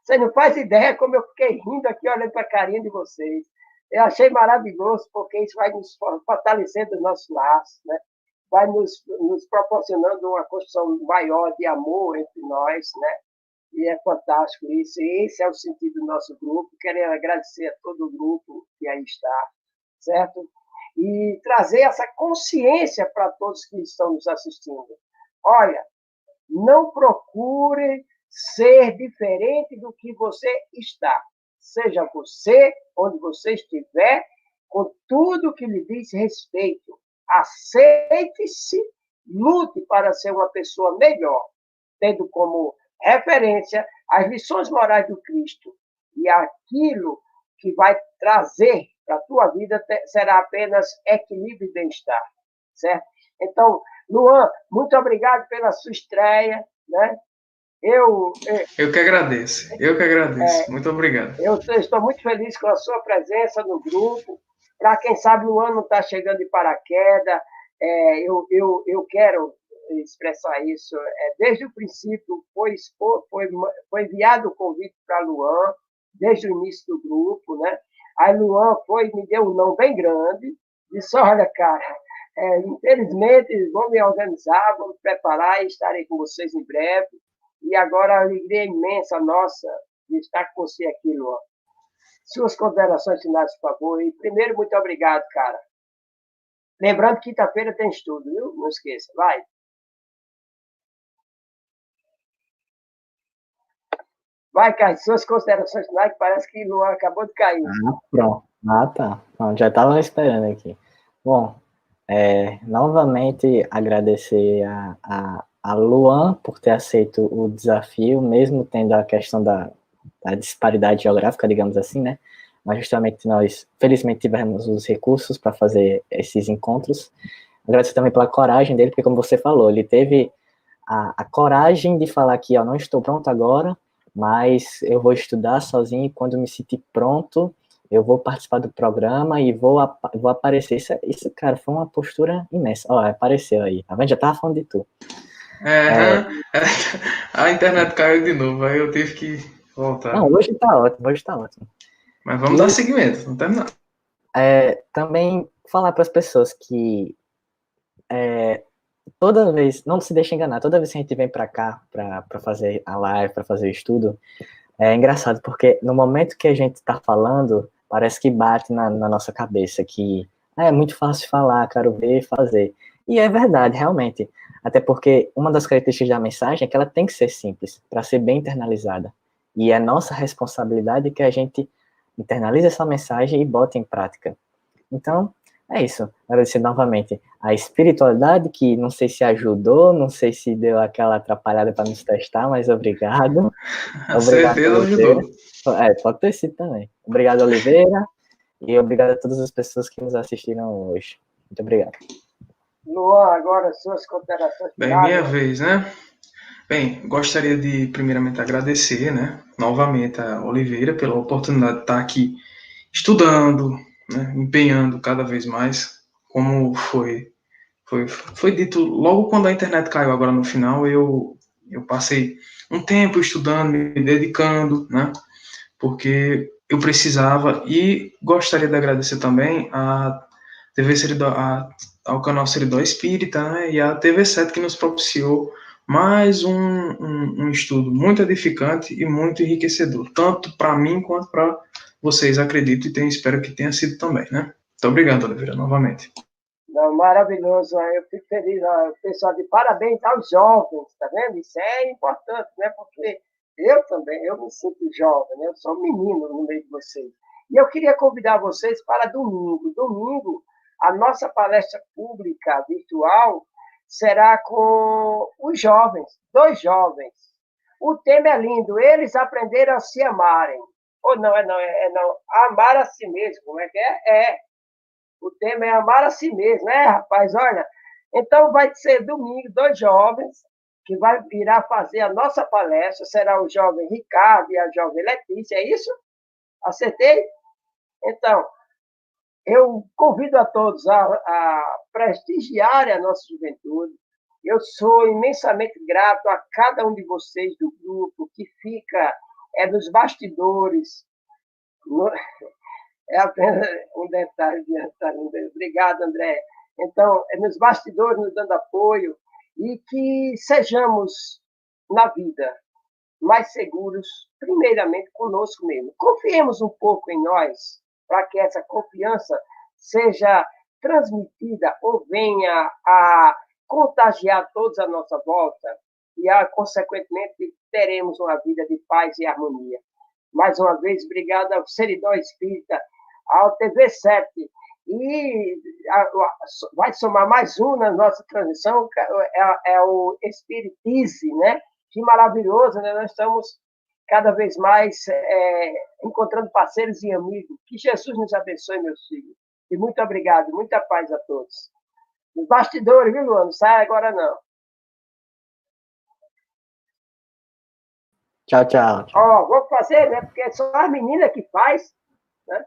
Você não faz ideia como eu fiquei rindo aqui olhando para a carinha de vocês. Eu achei maravilhoso, porque isso vai nos fortalecendo os nossos laços, né? Vai nos proporcionando uma construção maior de amor entre nós, né? E é fantástico isso. E esse é o sentido do nosso grupo. Quero agradecer a todo o grupo que aí está, certo? E trazer essa consciência para todos que estão nos assistindo. Olha, não procure ser diferente do que você está. Seja você, onde você estiver, com tudo que lhe diz respeito. Aceite-se, lute para ser uma pessoa melhor, tendo como referência as lições morais do Cristo. E aquilo que vai trazer para a tua vida será apenas equilíbrio e bem-estar, certo? Então, Luan, muito obrigado pela sua estreia, né? Eu que agradeço. Muito obrigado. Eu estou muito feliz com a sua presença no grupo. Para quem sabe, o ano está chegando de paraquedas. Eu quero expressar isso. Desde o princípio, foi enviado o convite para Luan, desde o início do grupo, né? Aí Luan me deu um não bem grande, disse, olha, cara, infelizmente, vou me organizar, vou me preparar e estarei com vocês em breve. E agora a alegria imensa nossa de estar com você aqui, Luan. Suas considerações finais, por favor. E primeiro, muito obrigado, cara. Lembrando que quinta-feira tem estudo, viu? Não esqueça. Vai. Vai, cara, suas considerações finais, que parece que Luan acabou de cair. Pronto. Tá. Pronto, já estava esperando aqui. Bom, novamente agradecer a Luan por ter aceito o desafio, mesmo tendo a questão da disparidade geográfica, digamos assim, né? Mas justamente nós, felizmente, tivemos os recursos para fazer esses encontros. Agradecer também pela coragem dele, porque como você falou, ele teve a coragem de falar que eu não estou pronto agora, mas eu vou estudar sozinho e quando me sentir pronto, eu vou participar do programa e vou aparecer. Isso, cara, foi uma postura imensa. Ó, apareceu aí. Tá vendo? Já tava falando de tu. A internet caiu de novo, aí eu tive que voltar. Não, hoje tá ótimo. Mas vamos dar seguimento, não terminar. Também falar para as pessoas que toda vez, não se deixe enganar, toda vez que a gente vem para cá para fazer a live, para fazer o estudo, é engraçado, porque no momento que a gente está falando, parece que bate na nossa cabeça que é muito fácil falar, quero ver e fazer. E é verdade, realmente. Até porque uma das características da mensagem é que ela tem que ser simples, para ser bem internalizada. E é nossa responsabilidade que a gente internalize essa mensagem e bote em prática. Então, é isso. Agradecer novamente a espiritualidade, que não sei se ajudou, não sei se deu aquela atrapalhada para nos testar, mas obrigado. A certeza ajudou. Pode ter sido também. Obrigado, Oliveira, e obrigado a todas as pessoas que nos assistiram hoje. Muito obrigado. Luan, agora suas considerações finais. Bem, minha vez, né? Bem, gostaria de primeiramente agradecer, né, novamente a Oliveira pela oportunidade de estar aqui estudando, né, empenhando cada vez mais, como foi dito logo quando a internet caiu agora no final, eu passei um tempo estudando, me dedicando, né, porque eu precisava, e gostaria de agradecer também a TV ao canal Seridó Espírita, né, e a TV7 que nos propiciou mais um estudo muito edificante e muito enriquecedor, tanto para mim quanto para vocês, acredito, e espero que tenha sido também, né? Muito obrigado, Oliveira, novamente. Não, maravilhoso, eu fico feliz, pessoal, de parabéns aos jovens, tá vendo? Isso é importante, né? Porque eu também, eu me sinto jovem, né? Eu sou um menino no meio de vocês. E eu queria convidar vocês para domingo. Domingo, a nossa palestra pública virtual será com os jovens, 2 jovens. O tema é lindo, eles aprenderam a se amarem. Ou não, não, amar a si mesmo, como é que é? O tema é amar a si mesmo, né, rapaz? Olha, então vai ser domingo, 2 jovens que vai virar fazer a nossa palestra, será o jovem Ricardo e a jovem Letícia, é isso? Acertei? Então, eu convido a todos a prestigiarem a nossa juventude. Eu sou imensamente grato a cada um de vocês do grupo que fica nos bastidores. É apenas um detalhe. Obrigado, André. Então, nos bastidores, nos dando apoio e que sejamos, na vida, mais seguros, primeiramente conosco mesmo. Confiemos um pouco em nós, para que essa confiança seja transmitida ou venha a contagiar todos à nossa volta e, consequentemente, teremos uma vida de paz e harmonia. Mais uma vez, obrigado ao Seridó Espírita, ao TV7. E vai somar mais um na nossa transmissão, é o Espiritize, né? Que maravilhoso, né? Nós estamos cada vez mais encontrando parceiros e amigos. Que Jesus nos abençoe, meus filhos. E muito obrigado, muita paz a todos. Nos bastidores, viu, Luan? Não sai agora, não. Tchau. Vou fazer, né? Porque é só a menina que faz, né?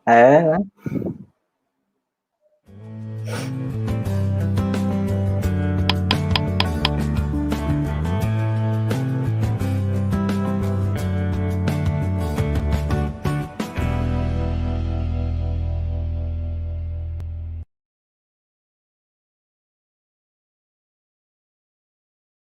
Né?